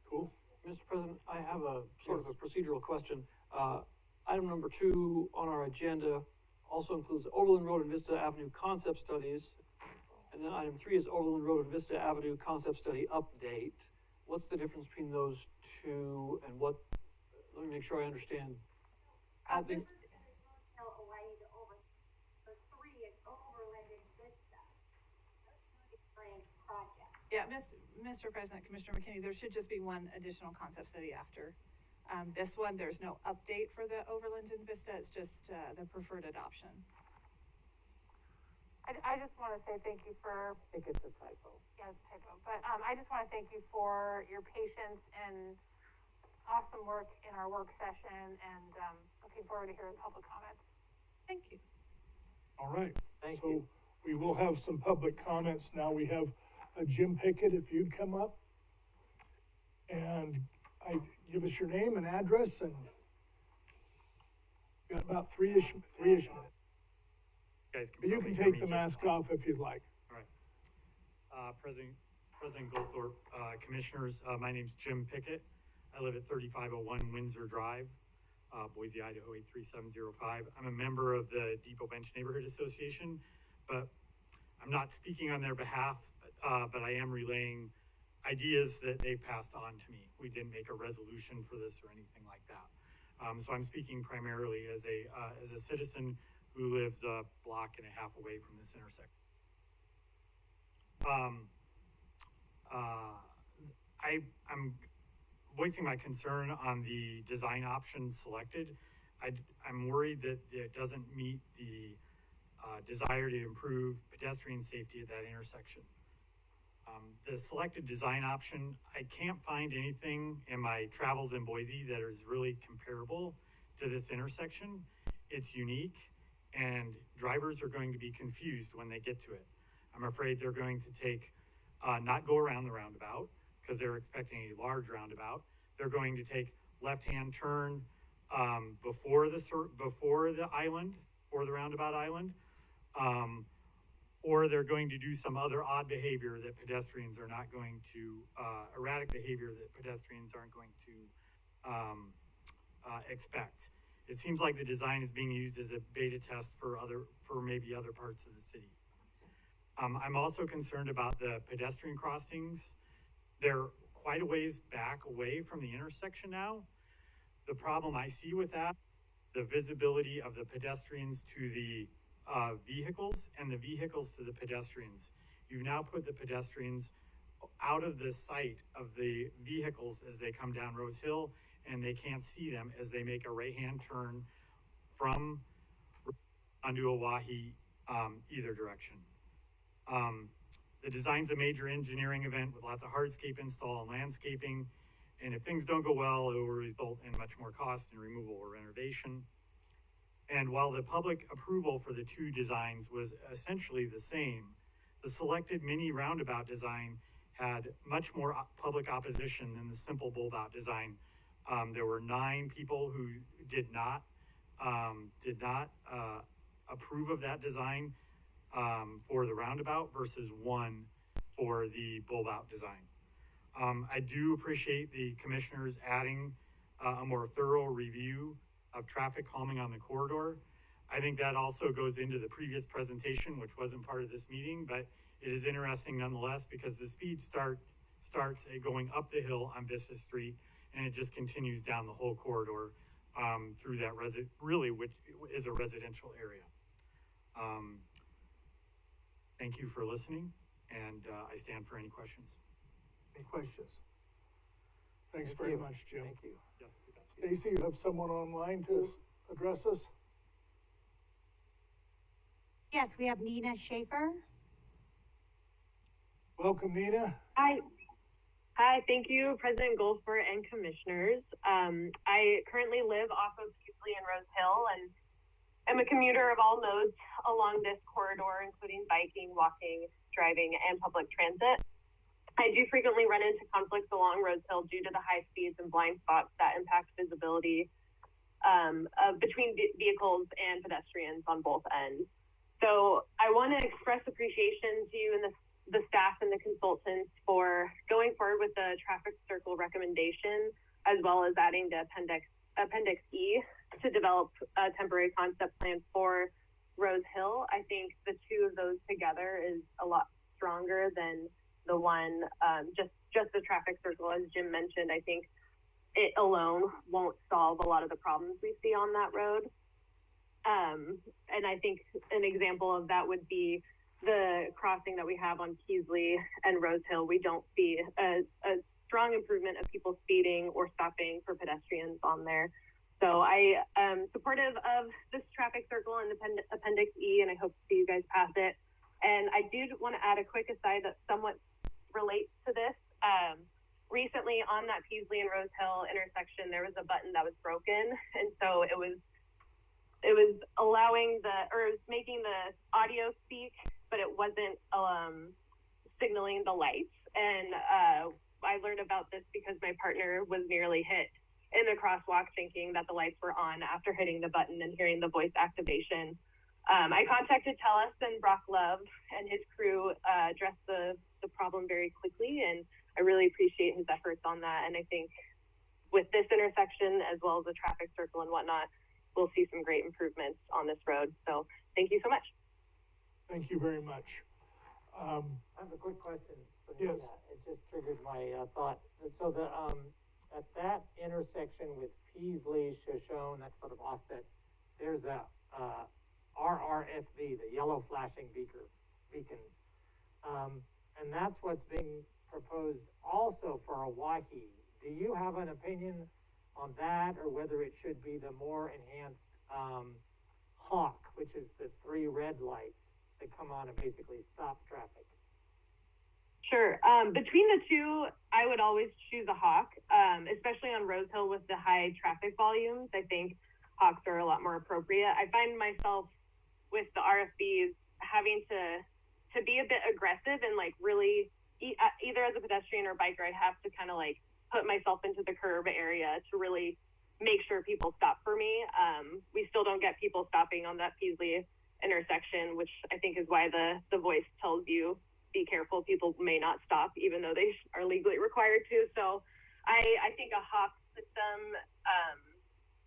Cool. Mr. President, I have a sort of a procedural question. Item number 2 on our agenda also includes Overland Road and Vista Avenue concept studies. And then item 3 is Overland Road and Vista Avenue concept study update. What's the difference between those two, and what, let me make sure I understand. Yeah, Mr. President, Commissioner McKinney, there should just be one additional concept study after this one. There's no update for the Overland and Vista. It's just the preferred adoption. I just want to say thank you for, I think it's a typo. yeah, it's a typo, but I just want to thank you for your patience and awesome work in our work session, and looking forward to hearing public comments. Thank you. All right. Thank so you. We will have some public comments now. We have Jim Pickett, if you'd come up and give us your name and address, and got about three-ish minutes. Guys, You can take the mask off if you'd like. All right. President Goldthorpe, Commissioners, my name's Jim Pickett. I live at 3501 Windsor Drive, Boise, Idaho 83705. I'm a member of the Depot Bench Neighborhood Association, but I'm not speaking on their behalf, but I am relaying ideas that they passed on to me. We didn't make a resolution for this or anything like that. So I'm speaking primarily as a citizen who lives a block and a half away from this intersection. I'm voicing my concern on the design option selected. I'm worried that it doesn't meet the desire to improve pedestrian safety at that intersection. The selected design option, I can't find anything in my travels in Boise that is really comparable to this intersection. It's unique, and drivers are going to be confused when they get to it. I'm afraid they're going to take, not go around the roundabout, because they're expecting a large roundabout. They're going to take left-hand turn before the island, or the roundabout island, or they're going to do some other odd behavior that pedestrians are not going to, erratic behavior that pedestrians aren't going to expect. It seems like the design is being used as a beta test for maybe other parts of the city. I'm also concerned about the pedestrian crossings. They're quite a ways back away from the intersection now. The problem I see with that, the visibility of the pedestrians to the vehicles and the vehicles to the pedestrians. You've now put the pedestrians out of the sight of the vehicles as they come down Rose Hill, and they can't see them as they make a right-hand turn from onto Owyhee, either direction. The design's a major engineering event with lots of hardscape install and landscaping, and if things don't go well, it will result in much more cost in removal or renovation. And while the public approval for the two designs was essentially the same, the selected mini roundabout design had much more public opposition than the simple bulb-out design. There were 9 people who did not approve of that design for the roundabout versus 1 for the bulb-out design. I do appreciate the commissioners adding a more thorough review of traffic calming on the corridor. I think that also goes into the previous presentation, which wasn't part of this meeting, but it is interesting nonetheless because the speed starts going up the hill on Vista Street, and it just continues down the whole corridor through that which is a residential area. Thank you for listening, and I stand for any questions. Any questions? Thanks very much, Jim. Thank you. Yes. Stacy, you have someone online to address us? Yes, we have Nina Schaefer. Welcome, Nina. Hi, thank you, President Goldsport and Commissioners. I currently live off of Peasley and Rose Hill, and I'm a commuter of all modes along this corridor, including biking, walking, driving, and public transit. I do frequently run into conflicts along Rose Hill due to the high speeds and blind spots that impact visibility between vehicles and pedestrians on both ends. So I want to express appreciation to you and the staff and the consultants for going forward with the traffic circle recommendation, as well as adding the Appendix E to develop a temporary concept plan for Rose Hill. I think the two of those together is a lot stronger than the one, just the traffic circle, as Jim mentioned. I think it alone won't solve a lot of the problems we see on that road. And I think an example of that would be the crossing that we have on Peasley and Rose Hill. We don't see a strong improvement of people speeding or stopping for pedestrians on there. So I am supportive of this traffic circle and Appendix E, and I hope to see you guys pass it. And I do want to add a quick aside that somewhat relates to this. Recently on that Peasley and Rose Hill intersection, there was a button that was broken, and so it was allowing it was making the audio speak, but it wasn't signaling the lights. And I learned about this because my partner was nearly hit in the crosswalk thinking that the lights were on after hitting the button and hearing the voice activation. I contacted TELUS, and Brock Love and his crew addressed the problem very quickly, and I really appreciate his efforts on that. And I think with this intersection, as well as the traffic circle and whatnot, we'll see some great improvements on this road. So thank you so much. Thank you very much. I have a quick question for Yes. Nina. It just triggered my thought. So the at that intersection with Peasley, Shoshone, that sort of offset, there's a RRFB, the yellow flashing beacon. And that's what's being proposed also for Owyhee. Do you have an opinion on that, or whether it should be the more enhanced hawk, which is the 3 red lights that come on and basically stop traffic? Sure. Between the two, I would always choose a hawk, especially on Rose Hill with the high traffic volumes. I think hawks are a lot more appropriate. I find myself with the RFBs having to be a bit aggressive and like really either as a pedestrian or biker, I have to kind of like put myself into the curb area to really make sure people stop for me. We still don't get people stopping on that Peasley intersection, which I think is why the voice tells you, be careful, people may not stop even though they are legally required to. So I think a hawk system,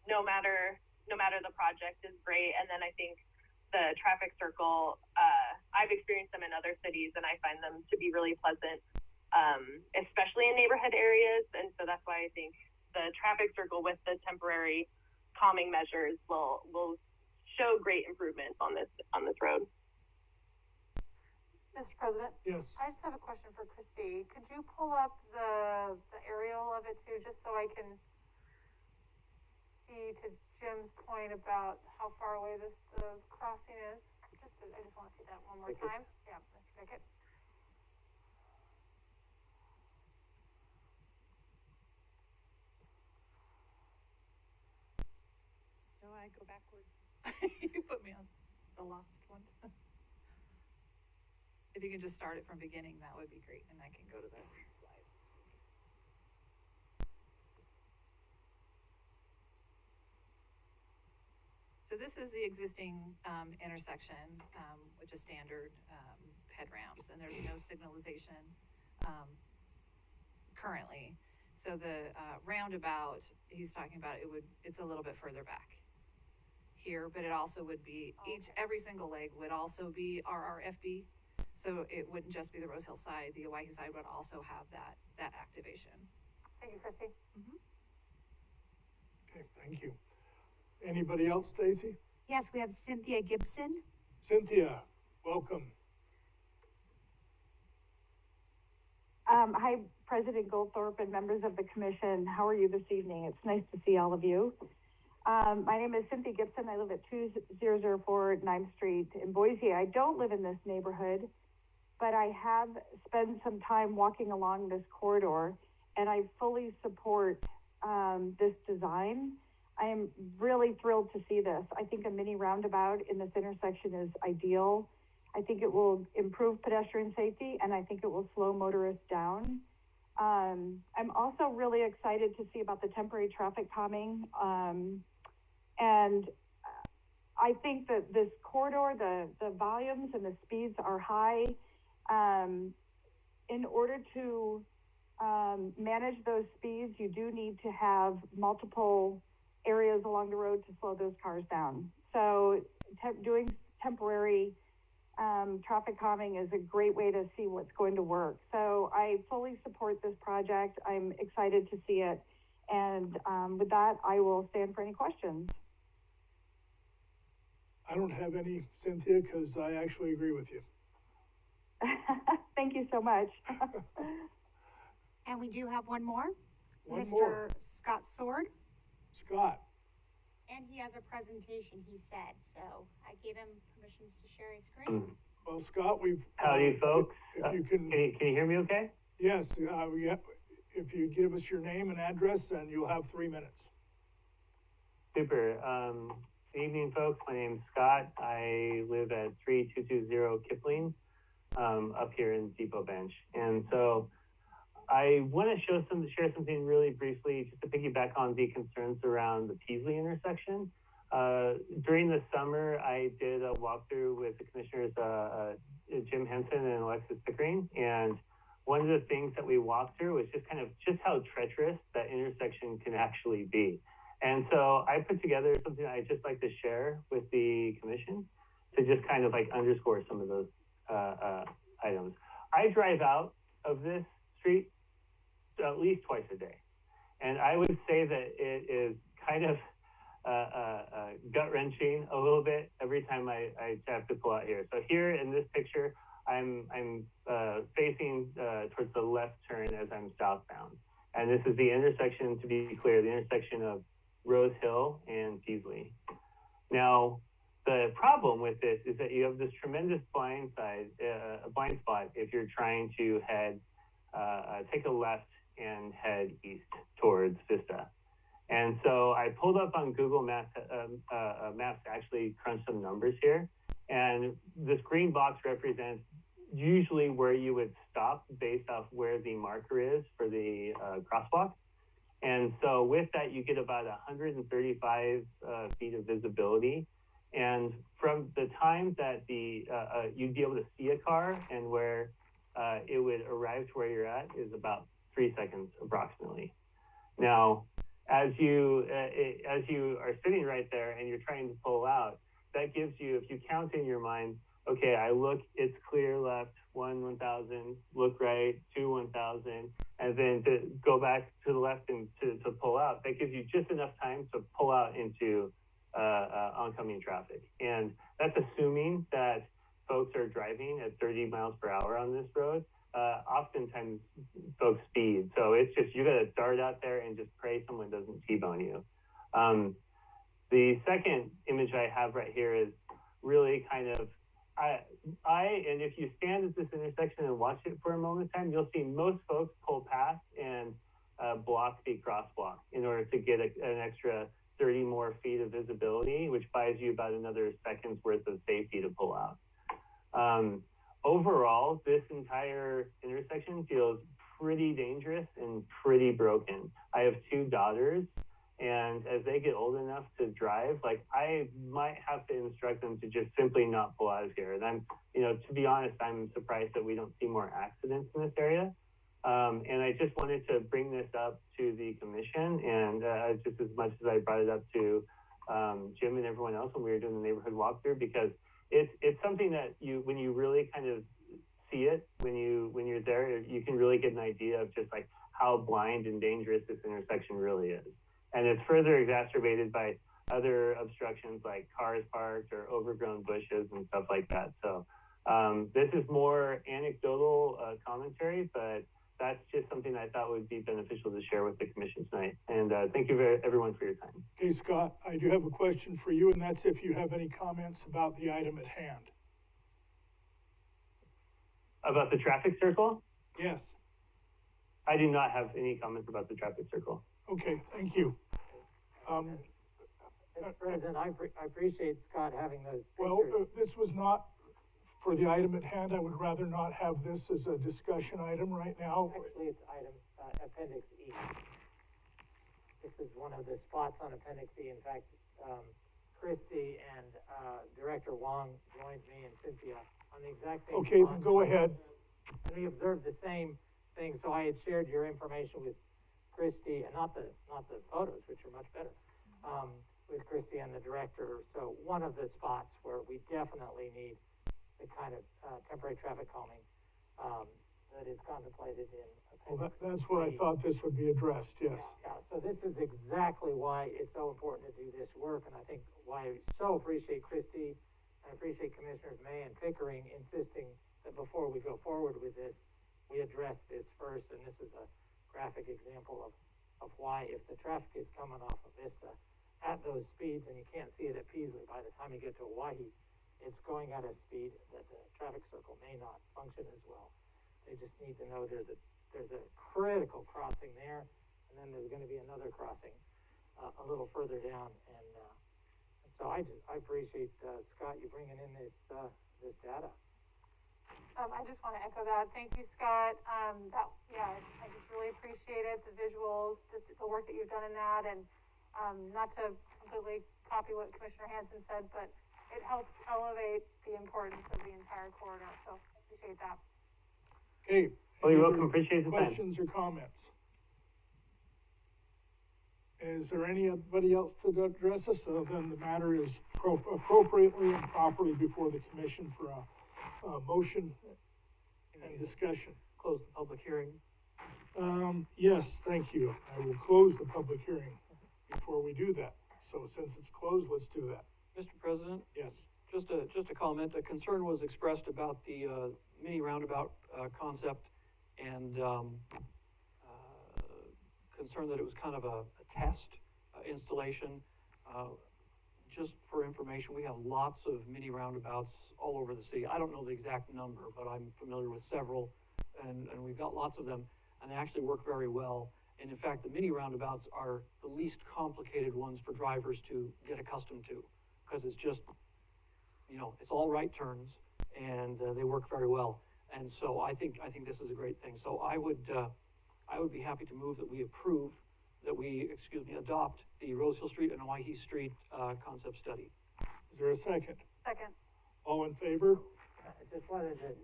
no matter the project, is great. And then I think the traffic circle, I've experienced them in other cities and I find them to be really pleasant, especially in neighborhood areas. And so that's why I think the traffic circle with the temporary calming measures will show great improvements on this road. Mr. President? Yes. I just have a question for Christy. Could you pull up the aerial of it too, just so I can see to Jim's point about how far away the crossing is? I just want to see that one more time. Yeah, Mr. Pickett. Do I go backwards? You put me on the last one. If you can just start it from beginning, that would be great, and I can go to the slide. So this is the existing intersection, which is standard head ramps, and there's no signalization currently. So the roundabout he's talking about, it's a little bit further back here, but it also would be every single leg would also be RRFB. So it wouldn't just be the Rose Hill side, the Owyhee side would also have that activation. Thank you, Christy. Mm-hmm. Okay, thank you. Anybody else, Stacy? Yes, we have Cynthia Gibson. Cynthia, welcome. Hi, President Goldthorpe and members of the commission. How are you this evening? It's nice to see all of you. My name is Cynthia Gibson. I live at 2004 9th Street in Boise. I don't live in this neighborhood, but I have spent some time walking along this corridor, and I fully support this design. I am really thrilled to see this. I think a mini roundabout in this intersection is ideal. I think it will improve pedestrian safety, and I think it will slow motorists down. I'm also really excited to see about the temporary traffic calming. And I think that this corridor, the volumes and the speeds are high. In order to manage those speeds, you do need to have multiple areas along the road to slow those cars down. So doing temporary traffic calming is a great way to see what's going to work. So I fully support this project. I'm excited to see it. And with that, I will stand for any questions. I don't have any, Cynthia, because I actually agree with you. Thank you so much. And we do have one more. One Mr. more. Scott Sword. Scott. And he has a presentation, he said, so I gave him permissions to share his screen. Well, Scott, we've... Howdy, folks. If you can you hear me okay? Yes, if you give us your name and address, and you'll have 3 minutes. Super. Good evening, folks. My name's Scott. I live at 3220 Kipling, up here in Depot Bench. And so I want to share something really briefly, just to piggyback on the concerns around the Peasley intersection. During the summer, I did a walkthrough with the commissioners, Jim Henson and Alexis Pickering. And one of the things that we walked through was just how treacherous that intersection can actually be. And so I put together something I'd just like to share with the commission to just kind of like underscore some of those items. I drive out of this street at least twice a day. And I would say that it is kind of gut-wrenching a little bit every time I have to pull out here. So here in this picture, I'm facing towards the left turn as I'm southbound. And this is the intersection, to be clear, the intersection of Rose Hill and Peasley. Now, The problem with this is that you have this tremendous blind spot if you're trying to head, take a left and head east towards Vista. And so I pulled up on Google Maps to actually crunch some numbers here. And this green box represents usually where you would stop based off where the marker is for the crosswalk. And so with that, you get about 135 feet of visibility. And from the time that you'd be able to see a car and where it would arrive to where you're at is about 3 seconds approximately. Now, as you are sitting right there and you're trying to pull out, that gives you, if you count in your mind, okay, I look, it's clear left, 1,000, look right, 1,000, and then to go back to the left and to pull out, that gives you just enough time to pull out into oncoming traffic. And that's assuming that folks are driving at 30 miles per hour on this road. Oftentimes folks speed. So it's just, you gotta dart out there and just pray someone doesn't T-bone you. The second image I have right here is really kind of, and if you stand at this intersection and watch it for a moment in time, you'll see most folks pull past and block the crosswalk in order to get an extra 30 more feet of visibility, which buys you about another second's worth of safety to pull out. Overall, this entire intersection feels pretty dangerous and pretty broken. I have 2 daughters, and as they get old enough to drive, like, I might have to instruct them to just simply not pull out of here. And I'm, to be honest, I'm surprised that we don't see more accidents in this area. And I just wanted to bring this up to the commission, and just as much as I brought it up to Jim and everyone else when we were doing the neighborhood walkthrough, because it's something that when you really kind of see it, when you're there, you can really get an idea of just like how blind and dangerous this intersection really is. And it's further exacerbated by other obstructions like cars parked or overgrown bushes and stuff like that. So this is more anecdotal commentary, but that's just something I thought would be beneficial to share with the commission tonight. And thank you everyone for your time. Okay, Scott, I do have a question for you, and that's if you have any comments about the item at hand. About the traffic circle? Yes. I do not have any comments about the traffic circle. Okay, thank you. Mr. President, I appreciate Scott having those pictures. Well, this was not for the item at hand. I would rather not have this as a discussion item right now. Actually, it's item Appendix E. This is one of the spots on Appendix E. In fact, Christy and Director Wong joined me and Cynthia on the exact same Okay, spot. go ahead. And we observed the same thing, so I had shared your information with Christy, and not the photos, which are much better, with Christy and the director. So one of the spots where we definitely need the kind of temporary traffic calming that is contemplated in Well, that's what I thought this would be addressed, yes. Yeah, so this is exactly why it's so important to do this work, and I think why I so appreciate Christy, and appreciate Commissioners May and Pickering insisting that before we go forward with this, we address this first, and this is a graphic example of why, if the traffic is coming off of Vista at those speeds, and you can't see it at Peasley, by the time you get to Owyhee, it's going at a speed that the traffic circle may not function as well. They just need to know there's a critical crossing there, and then there's going to be another crossing a little further down, and so I appreciate Scott, you bringing in this data. I just want to echo that. Thank you, Scott. I just really appreciate it, the visuals, just the work that you've done in that, and not to completely copy what Commissioner Hansen said, but it helps elevate the importance of the entire corridor, so appreciate that. Okay. Well, you're welcome. Appreciate the time. Questions or comments? Is there anybody else to address us? So then the matter is appropriately and properly before the commission for a motion and discussion. Close the public hearing. Yes, thank you. I will close the public hearing before we do that. So since it's closed, let's do that. Mr. President? Yes. Just a comment. A concern was expressed about the mini roundabout concept, and concern that it was kind of a test installation. just for information, we have lots of mini roundabouts all over the city. I don't know the exact number, but I'm familiar with several, and we've got lots of them, and they actually work very well. And in fact, the mini roundabouts are the least complicated ones for drivers to get accustomed to, because it's just, you know, it's all right turns, and they work very well. And so I think this is a great thing. So I would be happy to move that we approve, adopt the Rose Hill Street and Owyhee Street concept study. Is there a second? Second. All in favor? I just wanted to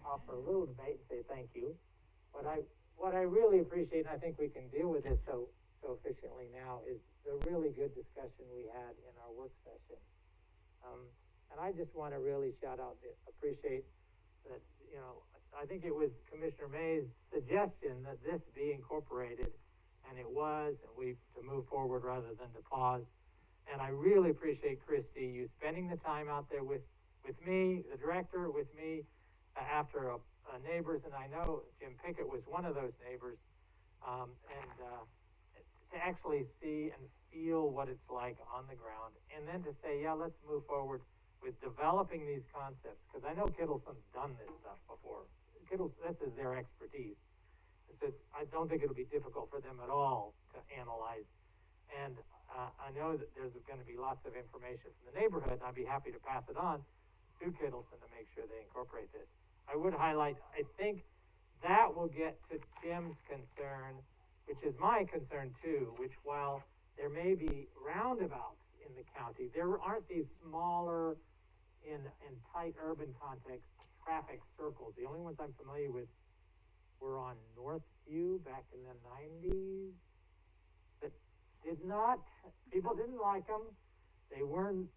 offer a little debate and say thank you. What I really appreciate, and I think we can deal with this so efficiently now, is the really good discussion we had in our work session. And I just want to really appreciate that, you know, I think it was Commissioner May's suggestion that this be incorporated, and it was, and to move forward rather than to pause. And I really appreciate, Christy, you spending the time out there with me, the director, with me, after neighbors, and I know Jim Pickett was one of those neighbors, and to actually see and feel what it's like on the ground, and then to say, yeah, let's move forward with developing these concepts, because I know Kittleson's done this stuff before. This is their expertise. So I don't think it'll be difficult for them at all to analyze. And I know that there's going to be lots of information from the neighborhood, and I'd be happy to pass it on to Kittleson to make sure they incorporate this. I would highlight, I think that will get to Jim's concern, which is my concern too, which while there may be roundabouts in the county, there aren't these smaller, in tight urban context, traffic circles. The only ones I'm familiar with were on Northview back in the 90s. That people didn't like them. They weren't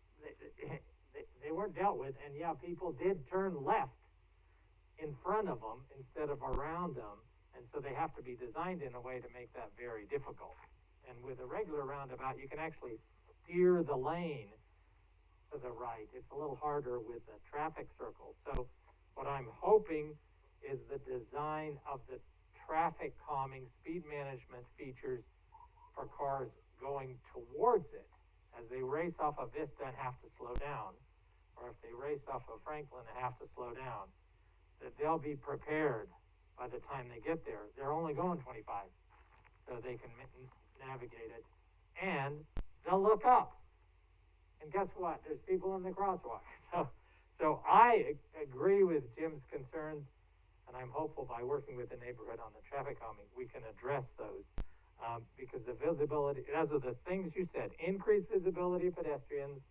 dealt with, and yeah, people did turn left in front of them instead of around them, and so they have to be designed in a way to make that very difficult. And with a regular roundabout, you can actually steer the lane to the right. It's a little harder with the traffic circle. So what I'm hoping is the design of the traffic calming speed management features for cars going towards it as they race off of Vista and have to slow down, or if they race off of Franklin and have to slow down, that they'll be prepared by the time they get there. They're only going 25, so they can navigate it, and they'll look up. And guess what? There's people in the crosswalk. So I agree with Jim's concerns, and I'm hopeful by working with the neighborhood on the traffic calming, we can address those. Because the visibility, those are the things you said, increased visibility of pedestrians,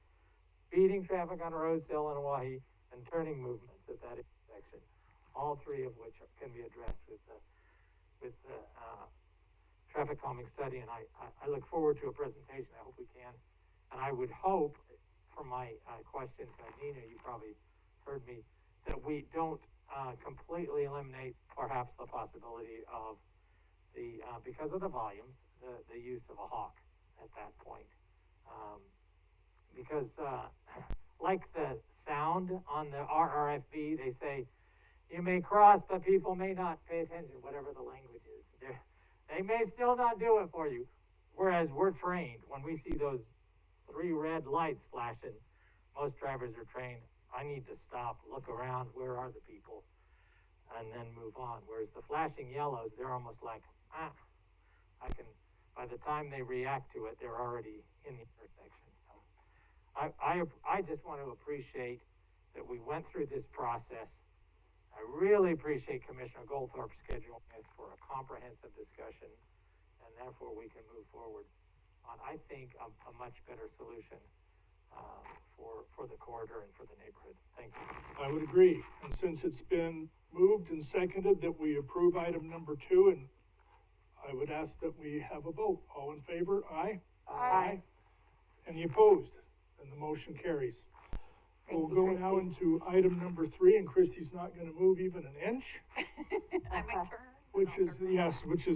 speeding traffic on Rose Hill and Owyhee, and turning movements at that intersection. All three of which can be addressed with the traffic calming study, and I look forward to a presentation. I hope we can. And I would hope, from my question to Nina, you probably heard me, that we don't completely eliminate perhaps the possibility of because of the volume, the use of a hawk at that point. Because like the sound on the RRFB, they say, you may cross, but people may not pay attention, whatever the language is. They may still not do it for you. Whereas we're trained, when we see those 3 red lights flashing, most drivers are trained, I need to stop, look around, where are the people, and then move on. Whereas the flashing yellows, they're almost like, by the time they react to it, they're already in the intersection. So I just want to appreciate that we went through this process. I really appreciate Commissioner Goldthorpe scheduling this for a comprehensive discussion, and therefore we can move forward on, I think, a much better solution for the corridor and for the neighborhood. Thank you. I would agree. And since it's been moved and seconded that we approve item number 2, and I would ask that we have a vote. All in favor? Aye? Aye. Any opposed? And the motion carries. We'll go now into item number 3, and Christy's not going to move even an inch. I might turn. Which is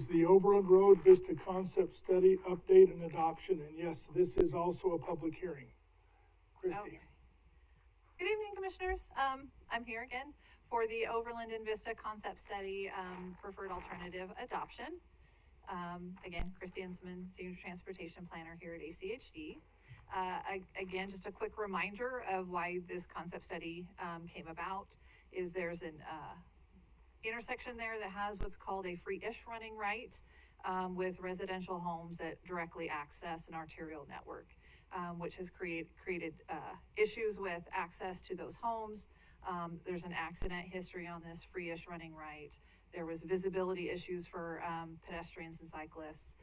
the Overland Road Vista Concept Study Update and Adoption. And yes, this is also a public hearing. Christy. Okay. Good evening, Commissioners. I'm here again for the Overland and Vista Concept Study Preferred Alternative Adoption. Again, Christy Inseman, Senior Transportation Planner here at ACHD. Again, just a quick reminder of why this concept study came about is there's an intersection there that has what's called a free-ish running right with residential homes that directly access an arterial network, which has created issues with access to those homes. There's an accident history on this free-ish running right. There was visibility issues for pedestrians and cyclists,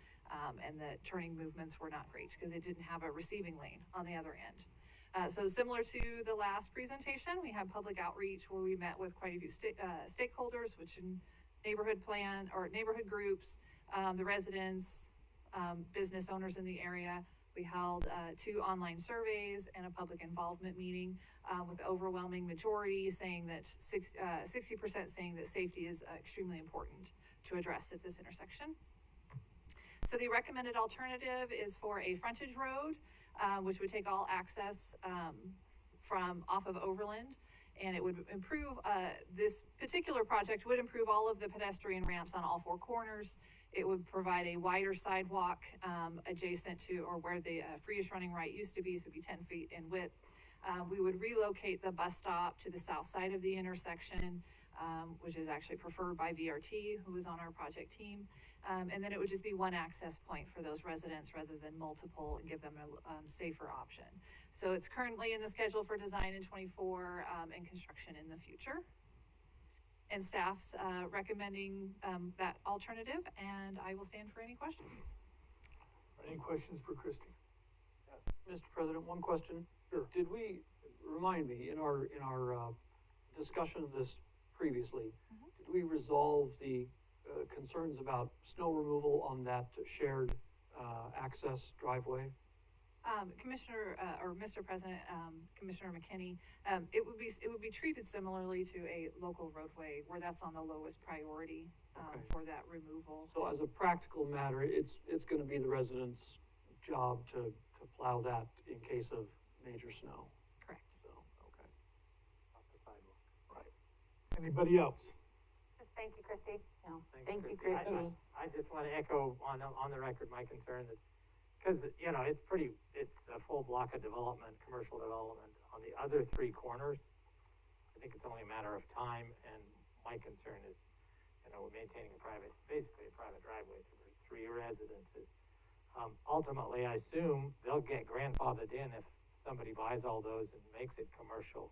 and the turning movements were not great because it didn't have a receiving lane on the other end. So similar to the last presentation, we had public outreach where we met with quite a few stakeholders, which in neighborhood plan or neighborhood groups, the residents, business owners in the area. We held 2 online surveys and a public involvement meeting with the overwhelming majority saying that 60% saying that safety is extremely important to address at this intersection. So the recommended alternative is for a frontage road, which would take all access from off of Overland, and it would improve, this particular project would improve all of the pedestrian ramps on all 4 corners. It would provide a wider sidewalk adjacent to, or where the free-ish running right used to be, so it'd be 10 feet in width. We would relocate the bus stop to the south side of the intersection, which is actually preferred by VRT, who was on our project team. And then it would just be one access point for those residents rather than multiple, and give them a safer option. So it's currently in the schedule for design in 24 and construction in the future. And staff's recommending that alternative, and I will stand for any questions. Any questions for Christy? Mr. President, one question. Sure. Did we, remind me, in our discussion of this previously, did we resolve the concerns about snow removal on that shared access driveway? Commissioner, or Mr. President, Commissioner McKinney, it would be treated similarly to a local roadway where that's on the lowest priority for that removal. So as a practical matter, it's going to be the residents' job to plow that in case of major snow. Correct. So, okay. Off the sidewalk. Right. Anybody else? Just thank you, Christy. No, thank you, Christy. I just want to echo on the record my concern that, because, you know, it's a full block of development, commercial development on the other 3 corners. I think it's only a matter of time, and my concern is, you know, we're maintaining basically a private driveway for 3 residences. Ultimately, I assume they'll get grandfathered in if somebody buys all those and makes it commercial.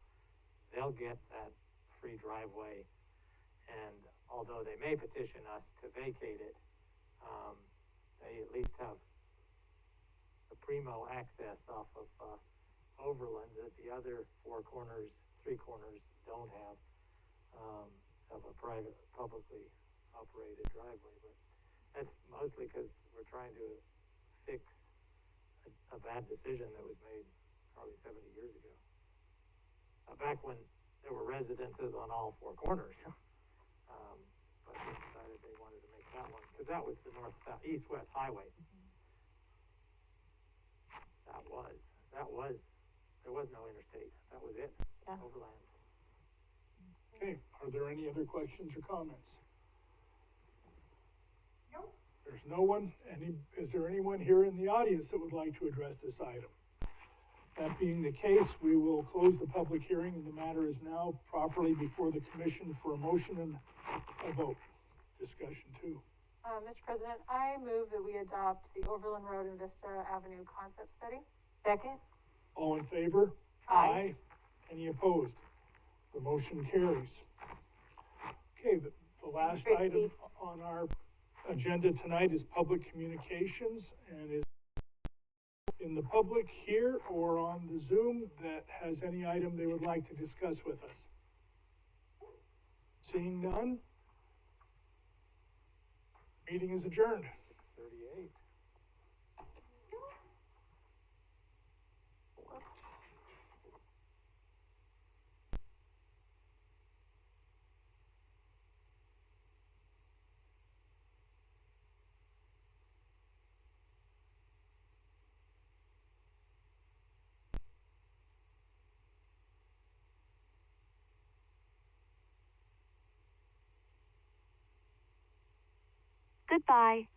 They'll get that free driveway, and although they may petition us to vacate it, they at least have the primo access off of Overland that the other 3 corners don't have a private, publicly operated driveway. But that's mostly because we're trying to fix a bad decision that was made probably 70 years ago. Back when there were residences on all 4 corners. But they decided they wanted to make that one, because that was the east-west highway. There was no interstate. That was it. Yeah. Overland. Okay, are there any other questions or comments? Nope. There's no one. Is there anyone here in the audience that would like to address this item? That being the case, we will close the public hearing, and the matter is now properly before the commission for a motion and a vote. Discussion 2. Mr. President, I move that we adopt the Overland Road and Vista Avenue concept study. Second? All in favor? Aye. Any opposed? The motion carries. Okay, the last Christy. item on our agenda tonight is public communications, and is in the public here or on the Zoom that has any item they would like to discuss with us. Seeing none, meeting is adjourned. 38. Goodbye.